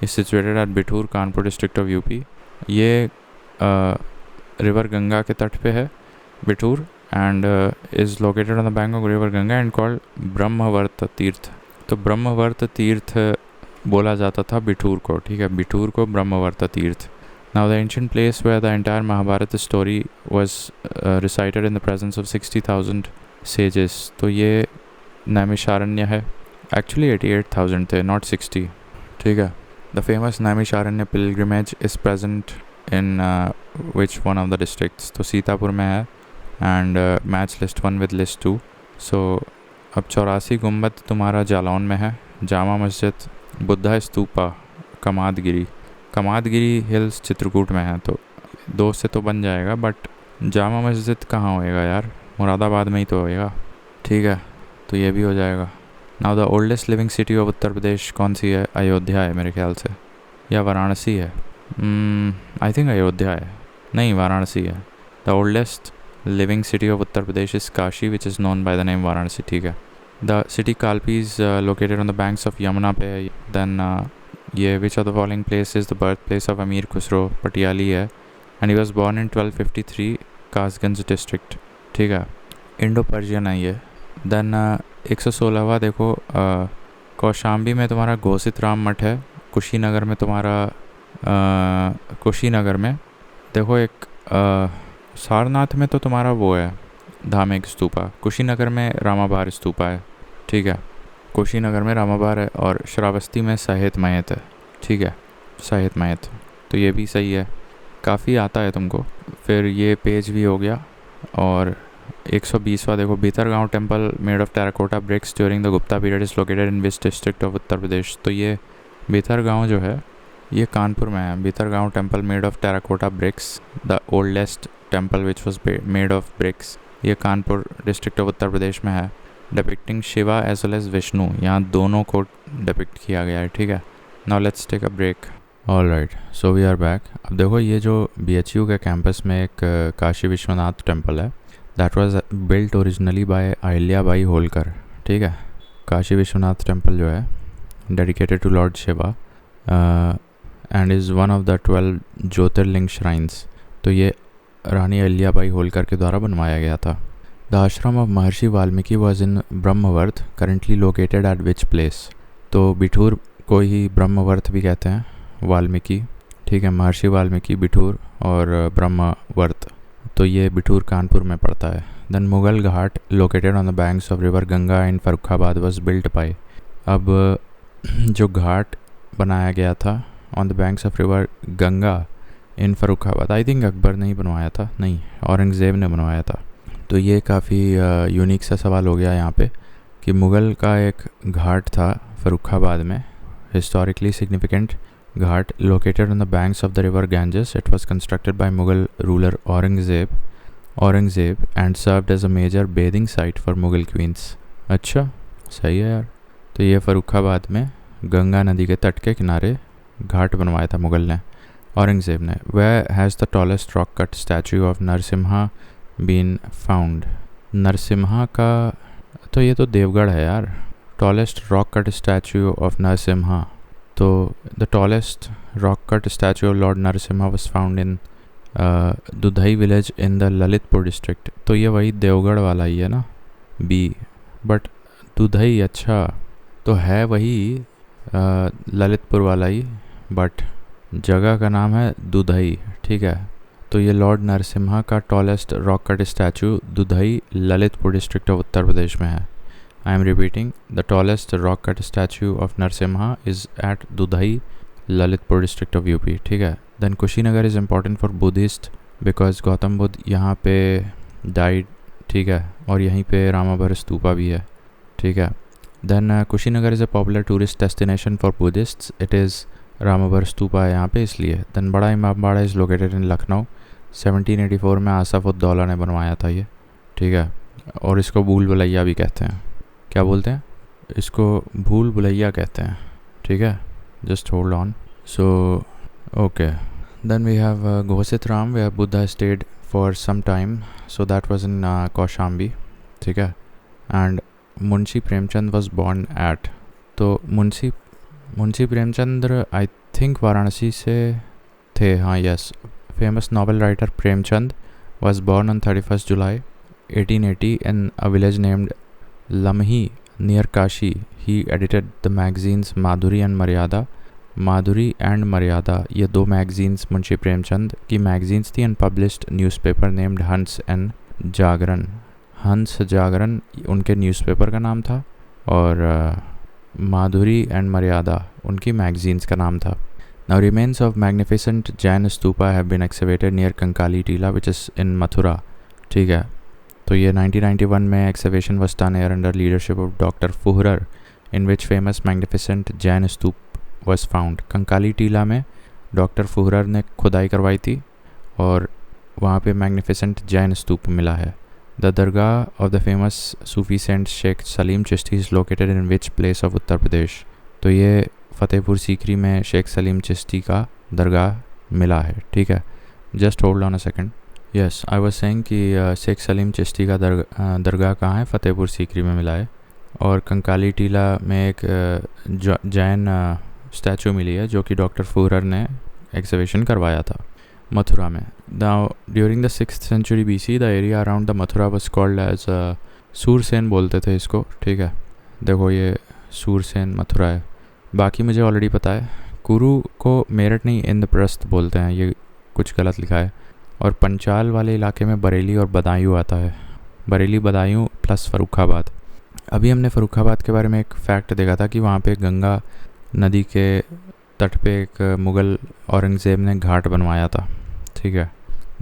[SPEAKER 1] is situated at Bithoor, Kanpur district of UP. ये रिवर गंगा के तट पे है Bithoor, and is located on the bank of river Ganga and called Brahmavarta तीर्थ. तो ब्रह्मवर्त तीर्थ बोला जाता था बिठूर को. ठीक है, बिठूर को ब्रह्मवर्त तीर्थ. Now the ancient place where the entire Mahabharata story was recited in the presence of 60,000 sages, तो ये नैमिषारण्य है. एक्चुअली 88,000 थे, नॉट 60. ठीक है. The famous Naimisharanya pilgrimage is present in which one of the districts? तो सीतापुर में है. And match list 1 with list 2. सो अब 84 गुम्बद तुम्हारा जालौन में है. जामा मस्जिद, बुद्धा स्तूपा कमादगिरी हिल्स चित्रकूट में है. तो 2 से तो बन जाएगा, बट जामा मस्जिद कहाँ होएगा यार? मुरादाबाद में ही तो होएगा. ठीक है, तो ये भी हो जाएगा. Now the oldest living city of Uttar Pradesh कौन सी है? अयोध्या है मेरे ख्याल से, या वाराणसी है. आई थिंक अयोध्या है. नहीं, वाराणसी है. The oldest living city of Uttar Pradesh is Kashi which is known by the name Varanasi. ठीक है. The city Kalpi is located on the banks of Yamuna पे. देन ये विच of the following place is the birth place of अमीर खुसरो? पटियाली है. And he was born in 1253 Kasganj district. ठीक है. इंडो पर्शियन है ये. देन 116वां देखो, कौशाम्बी में तुम्हारा घोषित राम मठ है. कुशीनगर में तुम्हारा कुशीनगर में देखो एक सारनाथ में तो तुम्हारा वो है धामेक स्तूपा, कुशीनगर में रामाबार स्तूपा है, ठीक है। कुशीनगर में रामाबार है और श्रावस्ती में सहित मयत है, ठीक है, सहित मयत, तो ये भी सही है, काफ़ी आता है तुमको। फिर ये पेज भी हो गया। और 120वां देखो, Bhitargaon temple made of terracotta bricks during the Gupta period is located in which district of Uttar Pradesh. तो ये भीतरगांव जो है ये कानपुर में है। Bhitargaon temple made of terracotta bricks, the oldest temple which was made of bricks, ये कानपुर डिस्ट्रिक्ट ऑफ उत्तर प्रदेश में है। Depicting Shiva as well as Vishnu, यहाँ दोनों को डिपिक्ट किया गया है, ठीक है। Now let's take a break. All right, so we are back. अब देखो ये जो BHU के कैंपस में एक काशी विश्वनाथ टेम्पल है, that was built originally by Ahilyabai Holkar, ठीक है। काशी विश्वनाथ टेम्पल जो है dedicated to lord Shiva and is one of the 12 jyotirlinga shrines. तो ये रानी अहिल्याबाई होलकर के द्वारा बनवाया गया था। The ashram of Maharshi Valmiki was in Brahmavarta, currently located at which place. तो बिठूर को ही ब्रह्मवर्थ भी कहते हैं, वाल्मीकि, ठीक है, महर्षि वाल्मीकि बिठूर और ब्रह्मवर्त, तो ये बिठूर कानपुर में पड़ता है। Then Mughal ghat located on the banks of river Ganga in Farrukhabad was built by. अब जो घाट बनाया गया था on the banks of river Ganga in Farrukhabad, I think Akbar ने ही बनवाया था, नहीं औरंगज़ेब ने बनवाया था। तो ये काफ़ी यूनिक सा सवाल हो गया यहाँ पे कि मुग़ल का एक घाट था फर्रुखाबाद में, historically significant Ghat located on the banks of the river Ganges. It was constructed by Mughal ruler Aurangzeb and served as a major bathing site for Mughal queens. अच्छा, सही है यार। तो ये फर्रुखाबाद में गंगा नदी के तट के किनारे घाट बनवाया था मुग़ल ने, औरंगज़ेब ने। Where has the tallest rock cut statue of Narsimha been found? Narasimha का तो ये तो देवगढ़ है यार। Tallest rock cut statue of Narasimha, तो the tallest rock cut statue of lord Narasimha was found in Dudhai village in the Lalitpur district. तो ये वही देवगढ़ वाला ही है ना, बी, बट दुधई, अच्छा तो है वही ललितपुर वाला ही, बट जगह का नाम है दुधई, ठीक है। तो ये लॉर्ड नरसिम्हा का tallest rock cut statue Dudhai Lalitpur district of Uttar Pradesh में है। I am repeating, the tallest rock cut statue of Narsimha is at Dudhai, Lalitpur district of UP, ठीक है। Then Kushinagar is important for Buddhist because Gautam Buddha यहाँ पे died, ठीक है, और यहीं पे रामाभर स्तूपा भी है, ठीक है। Then Kushinagar is a popular tourist destination for Buddhists. It is Ramabhar stupa है यहाँ पे इसलिए। Then बड़ा Imambara is located in Lucknow. 1784 में आसफ उद दौला ने बनवाया था ये, ठीक है, और इसको भूल भुलैया भी कहते हैं। क्या बोलते हैं इसको? भूल भुलैया कहते हैं, ठीक है। Just hold on. So okay, then we have Ghoshitaram where Buddha stayed for some time, so that was in Kaushambi, ठीक है। And Munshi Premchand was born at, तो मुंशी प्रेमचंद्र आई थिंक वाराणसी से थे, हाँ, yes. Famous novel writer Premchand was born on 31 July 1880 in a village named Lamhi near Kashi. He edited the magazines Madhuri and Maryada. Madhuri and मर्यादा ये दो मैगजीन्स मुंशी प्रेमचंद की मैगजीन्स थी, एंड पब्लिश्ड न्यूज़पेपर नेम्ड हंस एंड जागरण। हंस जागरण उनके न्यूज़पेपर का नाम था और माधुरी एंड मर्यादा उनकी मैगजीन्स का नाम था। Now remains of magnificent Jain stupa have been excavated near Kankali Tila which is in Mathura, ठीक है। तो ये 1991 में excavation was done here under leadership of doctor Fuhrer in which famous magnificent Jain stupa was found. Kankali Tila में डॉक्टर फुहरर ने खुदाई करवाई थी और वहाँ पे मैग्निफिसेंट जैन स्तूप मिला है। The dargah of the famous Sufi saint Sheikh Salim Chishti is located in which place of Uttar Pradesh. तो ये फ़तेहपुर सीकरी में शेख सलीम चिश्ती का दरगाह मिला है, ठीक है। Just hold on a second. Yes, I was saying कि शेख सलीम चिश्ती का दरगाह कहाँ है? फ़तेहपुर सीकरी में मिला है। और कंकाली टीला में एक जैन स्टैचू मिली है जो कि डॉक्टर फुहरर ने एक्सकवेशन करवाया था मथुरा में। Now during the 6th century BC the area around the Mathura was called as Surasena बोलते थे इसको, ठीक है। देखो ये सूरसेन मथुरा है। बाकी मुझे ऑलरेडी पता है, कुरु को मेरठ नहीं इंद्रप्रस्थ बोलते हैं, ये कुछ गलत लिखा है। और पंचाल वाले इलाके में बरेली और बदायूं आता है, बरेली बदायूं प्लस फ़र्रुखाबाद। अभी हमने फ़र्रुखाबाद के बारे में एक फ़ैक्ट देखा था कि वहाँ पे गंगा नदी के तट पे एक मुग़ल औरंगज़ेब ने घाट बनवाया था, ठीक है।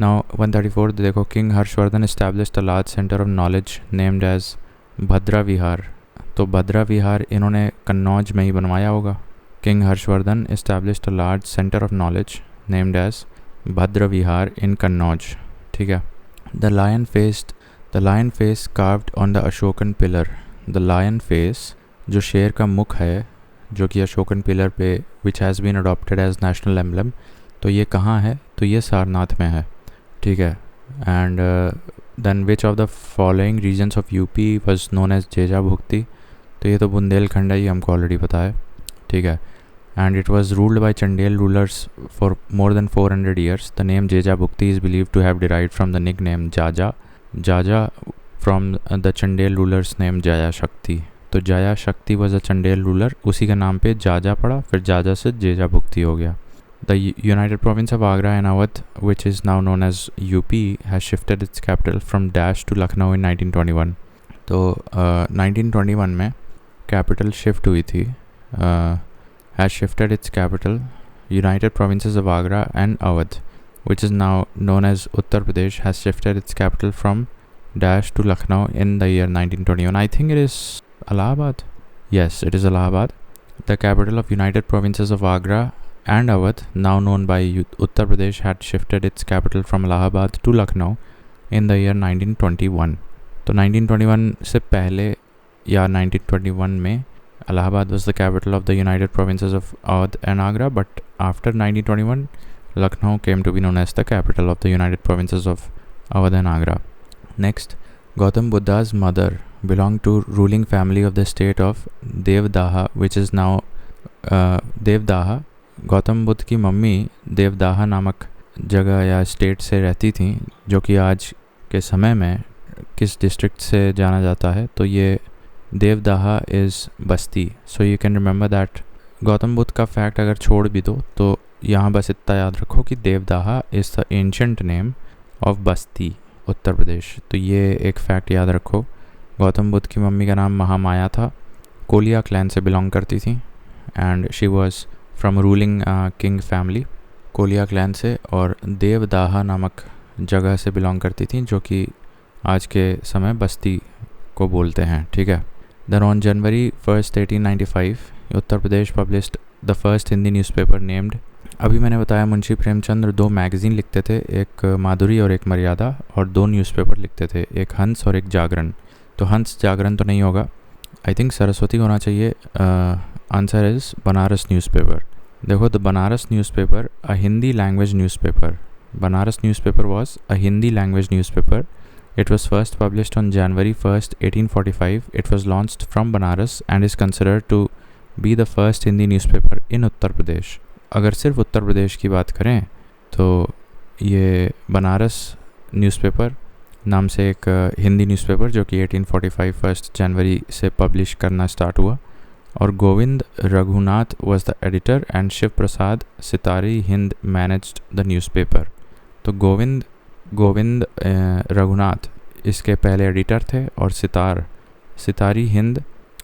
[SPEAKER 1] नाउ 134 देखो, king Harshavardhan established a large centre of knowledge named as Bhadra Vihar. तो भद्रा विहार इन्होंने कन्नौज में ही बनवाया होगा। King Harshavardhan established a large centre of knowledge named as Bhadra Vihar in Kannauj, ठीक है। The lion face carved on the Ashokan pillar. The lion face जो शेर का मुख है, जो कि अशोकन पिलर पे which has been adopted as national emblem, तो ये कहाँ है? तो ये सारनाथ में है, ठीक है। And then which of the following regions of UP was known as Jeja Bhukti. तो ये तो बुंदेलखंड है, ये हमको ऑलरेडी पता है, ठीक है। And it was ruled by Chandel rulers for more than 400 years. The name Jeja Bhukti is believed to have derived from the nickname Jaja from the Chandel rulers name Jaya Shakti. तो जाया शक्ति वॉज अ चंडेल रूलर, उसी का नाम पे जाजा पड़ा, फिर जाजा से जेजा भुक्ति हो गया। The United Province of Agra and Awadh which is now known as UP has shifted its capital from dash to Lucknow in 1921। तो 1921 में कैपिटल शिफ्ट हुई थी। Has shifted its capital, United Provinces of Agra and Awadh which is now known as Uttar Pradesh has shifted its capital from dash to Lucknow in the year 1921. I think it is Allahabad. Yes, it is Allahabad. The capital of United Provinces of Agra and Awadh, now known by Uttar Pradesh, had shifted its capital from Allahabad to Lucknow in the year 1921. तो 1921 से पहले या 1921 में Allahabad was the capital of the United Provinces of Awadh and Agra, but after 1921 Lucknow came to be known as the capital of the United Provinces of Awadh and Agra. Next, Gautam Buddha's mother belonged to ruling family of the state of Devdaha, which is now Devdaha. Gautam Buddha की मम्मी देवदाहा नामक जगह या स्टेट से रहती थी, जो कि आज के समय में किस डिस्ट्रिक्ट से जाना जाता है? तो ये Devdaha is Basti. So you can remember that. Gautam Buddha का फैक्ट अगर छोड़ भी दो तो यहाँ बस इतना याद रखो कि Devdaha is the ancient name of Basti, Uttar Pradesh. तो ये एक फैक्ट याद रखो। गौतम बुद्ध की मम्मी का नाम महामाया था, कोलिया क्लैन से बिलोंग करती थी, and she was from ruling king family, Koliya clan से, और देवदाहा नामक जगह से बिलोंग करती थी, जो कि आज के समय बस्ती को बोलते हैं, ठीक है। Then on January 1, 1895 Uttar Pradesh published the first Hindi newspaper named. अभी मैंने बताया मुंशी प्रेमचंद्र 2 मैगज़ीन लिखते थे, एक माधुरी और एक मर्यादा, और 2 न्यूज़पेपर लिखते थे, एक हंस और एक जागरण। तो हंस जागरण तो नहीं होगा, आई थिंक सरस्वती होना चाहिए। Answer is Banaras newspaper. देखो, the Banaras newspaper a Hindi language newspaper. Banaras newspaper was a Hindi language newspaper. It was first published on January 1st, 1845. It was launched from Banaras and is considered to be the first Hindi newspaper in Uttar Pradesh. अगर सिर्फ उत्तर प्रदेश की बात करें तो ये बनारस न्यूज़पेपर नाम से एक हिंदी न्यूज़पेपर जो कि 1845 1 जनवरी से पब्लिश करना स्टार्ट हुआ, और Govind Raghunath was the editor and Shiv Prasad Sitari Hind managed the newspaper. तो गोविंद रघुनाथ इसके पहले एडिटर थे और Sitari Hind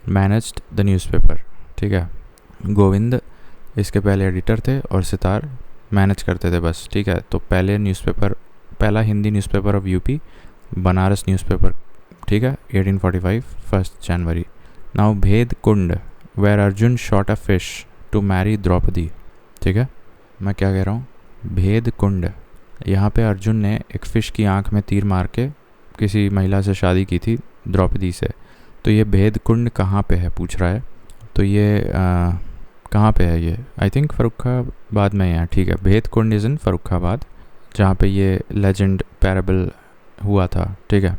[SPEAKER 1] managed the newspaper, ठीक है. गोविंद इसके पहले एडिटर थे और सितार मैनेज करते थे बस, ठीक है. तो पहला Hindi newspaper of UP Banaras newspaper, ठीक है, 1845 1 जनवरी. Now Bhed Kund where Arjun shot a fish to marry Draupadi, ठीक है. मैं क्या कह रहा हूँ, भेद कुंड. यहाँ पे अर्जुन ने एक फ़िश की आंख में तीर मार के किसी महिला से शादी की थी, द्रौपदी से. तो ये भेद कुंड कहाँ पे है पूछ रहा है. तो ये कहाँ पे है ये, आई थिंक फर्रुखाबाद में है, ठीक है. भेद कुंड इज़ इन फर्रुखाबाद, जहाँ पे ये लेजेंड पैराबल हुआ था, ठीक है.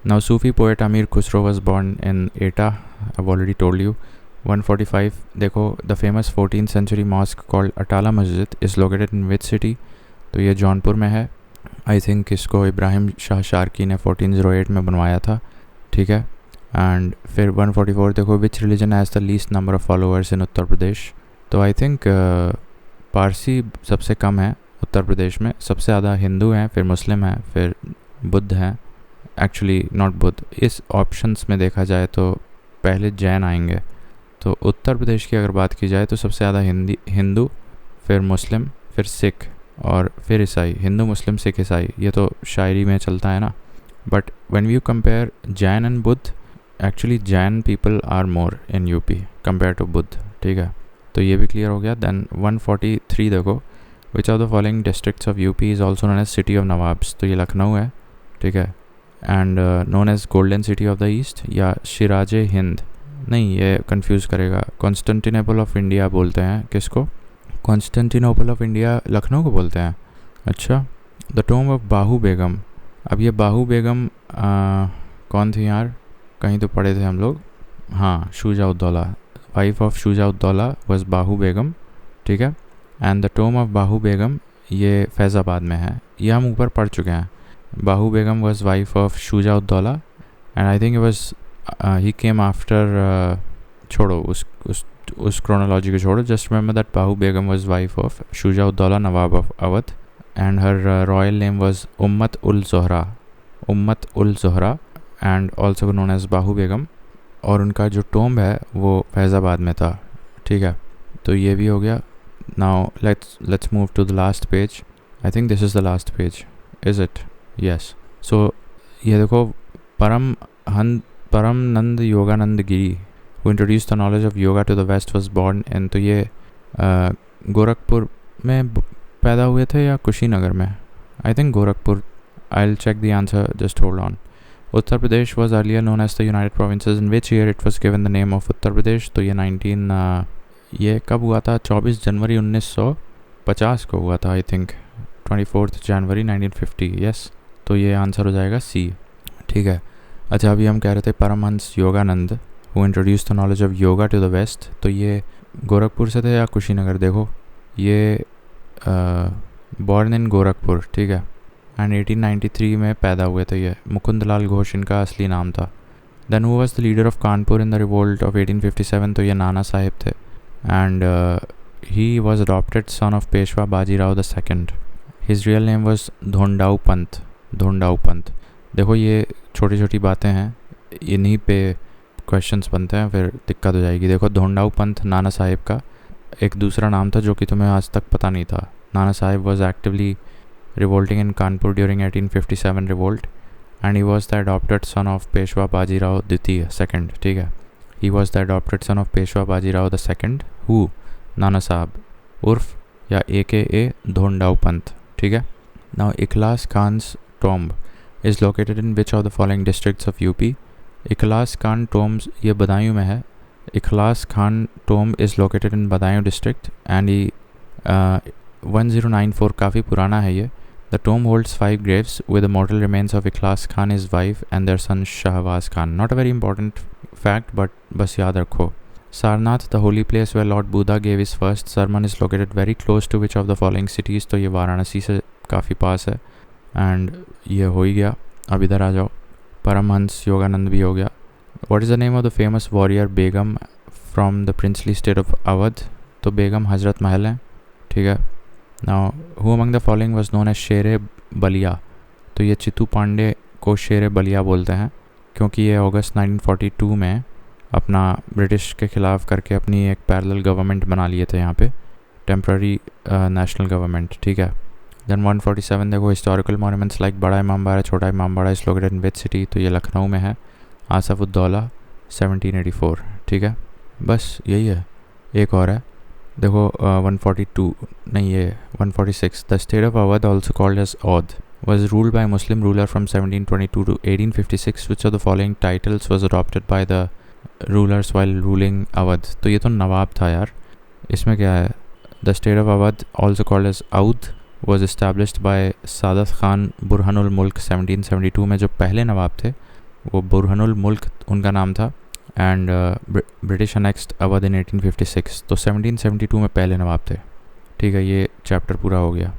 [SPEAKER 1] Now Sufi poet Amir Khusro was born in Etah, I already told you. 145 देखो, the famous 14th century mosque called Atala Masjid is located in which city. तो ये जौनपुर में है. आई थिंक इसको इब्राहिम शाह शारकी ने 1408 में बनवाया था, ठीक है. एंड फिर 144 देखो, which religion has the least number of followers in Uttar Pradesh. तो आई थिंक पारसी सबसे कम है उत्तर प्रदेश में, सबसे ज़्यादा हिंदू हैं, फिर मुस्लिम हैं, फिर बुद्ध हैं। एक्चुअली नॉट बुद्ध, इस ऑप्शंस में देखा जाए तो पहले जैन आएंगे। तो उत्तर प्रदेश की अगर बात की जाए तो सबसे ज़्यादा हिंदू, फिर मुस्लिम, फिर सिख और फिर ईसाई। हिंदू, मुस्लिम, सिख, ईसाई, ये तो शायरी में चलता है ना। But when you compare Jain and Buddha, actually Jain people are more in UP compare to Buddha, ठीक है। तो ये भी क्लियर हो गया। देन 143 देखो, which of the following districts of UP is also known as city of nawabs. तो ये लखनऊ है, ठीक है, and known as golden city of the east या शिराज हिंद। नहीं, ये कंफ्यूज करेगा। कॉन्स्टेंटिनोपल ऑफ इंडिया बोलते हैं किसको? कॉन्स्टेंटिनोपल ऑफ इंडिया लखनऊ को बोलते हैं। अच्छा, द टॉम्ब ऑफ बाहू बेगम। अब ये बाहू बेगम कौन थी यार? कहीं तो पढ़े थे हम लोग। हाँ, Shuja-ud-Daula, wife of Shuja-ud-Daula was बाहू बेगम, ठीक है। एंड द टॉम्ब ऑफ बाहू बेगम ये फैज़ाबाद में है, ये हम ऊपर पढ़ चुके हैं। Bahu Begum was wife of Shuja-ud-Daula and I think it was he came after, छोड़ो उस क्रोनोलॉजी को छोड़ो। Just remember that Bahu Begum was wife of Shuja-ud-Daula Nawab of Awadh and her royal name was Ummat-ul-Zohra and also known as Bahu Begum. और उनका जो टॉम्ब है वो फैज़ाबाद में था, ठीक है। तो ये भी हो गया। Now let's move to the last page. I think this is the last page, is it? Yes. So ये देखो, परमानंद योगानंद गिरी who introduced the knowledge of yoga to the west was born in, तो ये गोरखपुर में पैदा हुए थे या कुशीनगर में? I think Gorakhpur. I'll check the answer, just hold on. Uttar Pradesh was earlier known as the United Provinces. In which year it was given the name of Uttar Pradesh? तो ये 19 ये कब हुआ था? 24 जनवरी 1950 को हुआ था, आई थिंक 24 जनवरी 1950। यस, तो ये आंसर हो जाएगा सी, ठीक है। अच्छा, अभी हम कह रहे थे Paramhans Yogananda who introduced the knowledge of yoga to the west, तो ये गोरखपुर से थे या कुशीनगर? देखो, ये बॉर्न इन गोरखपुर, ठीक है, एंड 1893 में पैदा हुए थे ये। मुकुंदलाल घोष इनका असली नाम था। Then who was the leader of Kanpur in the revolt of 1857? तो ये नाना साहिब थे and he was adopted son of Peshwa Bajirao the second. His real name was Dhondu Pant. देखो, ये छोटी छोटी बातें हैं, इन्हीं पे क्वेश्चंस बनते हैं, फिर दिक्कत हो जाएगी। देखो, धोंडाऊ पंत नाना साहिब का एक दूसरा नाम था जो कि तुम्हें आज तक पता नहीं था। Nana Sahib was actively revolting in Kanpur during 1857 revolt and he was the adopted son of Peshwa Bajirao II, second, ठीक है। He was the adopted son of Peshwa Bajirao II, who? Nana Sahib, उर्फ या AKA धोंडाऊ पंत, ठीक है। Now Ikhlas Khan's tomb is located in which of the following districts of UP? Ikhlas Khan tombs ये बदायूं में है। Ikhlas Khan tomb is located in Badaयूं district and he 1094, काफ़ी पुराना है ये। The tomb holds 5 graves with the mortal remains of Ikhlas Khan, his wife, and their son Shahbaz Khan. Not a very important fact, but बस याद रखो। Sarnath, the holy place where Lord Buddha gave his first sermon, is located very close to which of the following cities? तो ये वाराणसी से काफ़ी पास है एंड ये हो ही गया। अब इधर आ जाओ, परमहंस योगानंद भी हो गया। What is the name of the famous warrior Begum from the princely state of Awadh? तो बेगम हजरत महल है, ठीक है। Now, who among the following was known as शेरे बलिया? तो ये चित्तू पांडे को शेरे बलिया बोलते हैं क्योंकि ये अगस्त 1942 में अपना ब्रिटिश के ख़िलाफ़ करके अपनी एक पैरेलल गवर्नमेंट बना लिए थे यहाँ पे, टेम्प्ररी नेशनल गवर्नमेंट, ठीक है। देन 147 देखो, हिस्टोरिकल मॉन्यूमेंट्स लाइक बड़ा इमामबाड़ा, छोटा Imambara is located in which city? तो ये लखनऊ में है। आसफ-उद-दौला 1784, ठीक है। बस यही है। एक और है, देखो 142 नहीं, ये 146। The state of Awadh also called as Oudh was ruled by a Muslim ruler from 1722 to 1856. Which of the following titles was adopted by the rulers while ruling Awadh? तो ये तो नवाब था यार, इसमें क्या है? The state of Awadh, also called as Audh, was established by Sadat Khan Burhanul Mulk 1772 में। जो पहले नवाब थे वो बुरहानुल मुल्क उनका नाम था एंड ब्रिटिश अनेक्स्ड अवध इन 1856। तो 1772 में पहले नवाब थे, ठीक है। ये चैप्टर पूरा हो गया।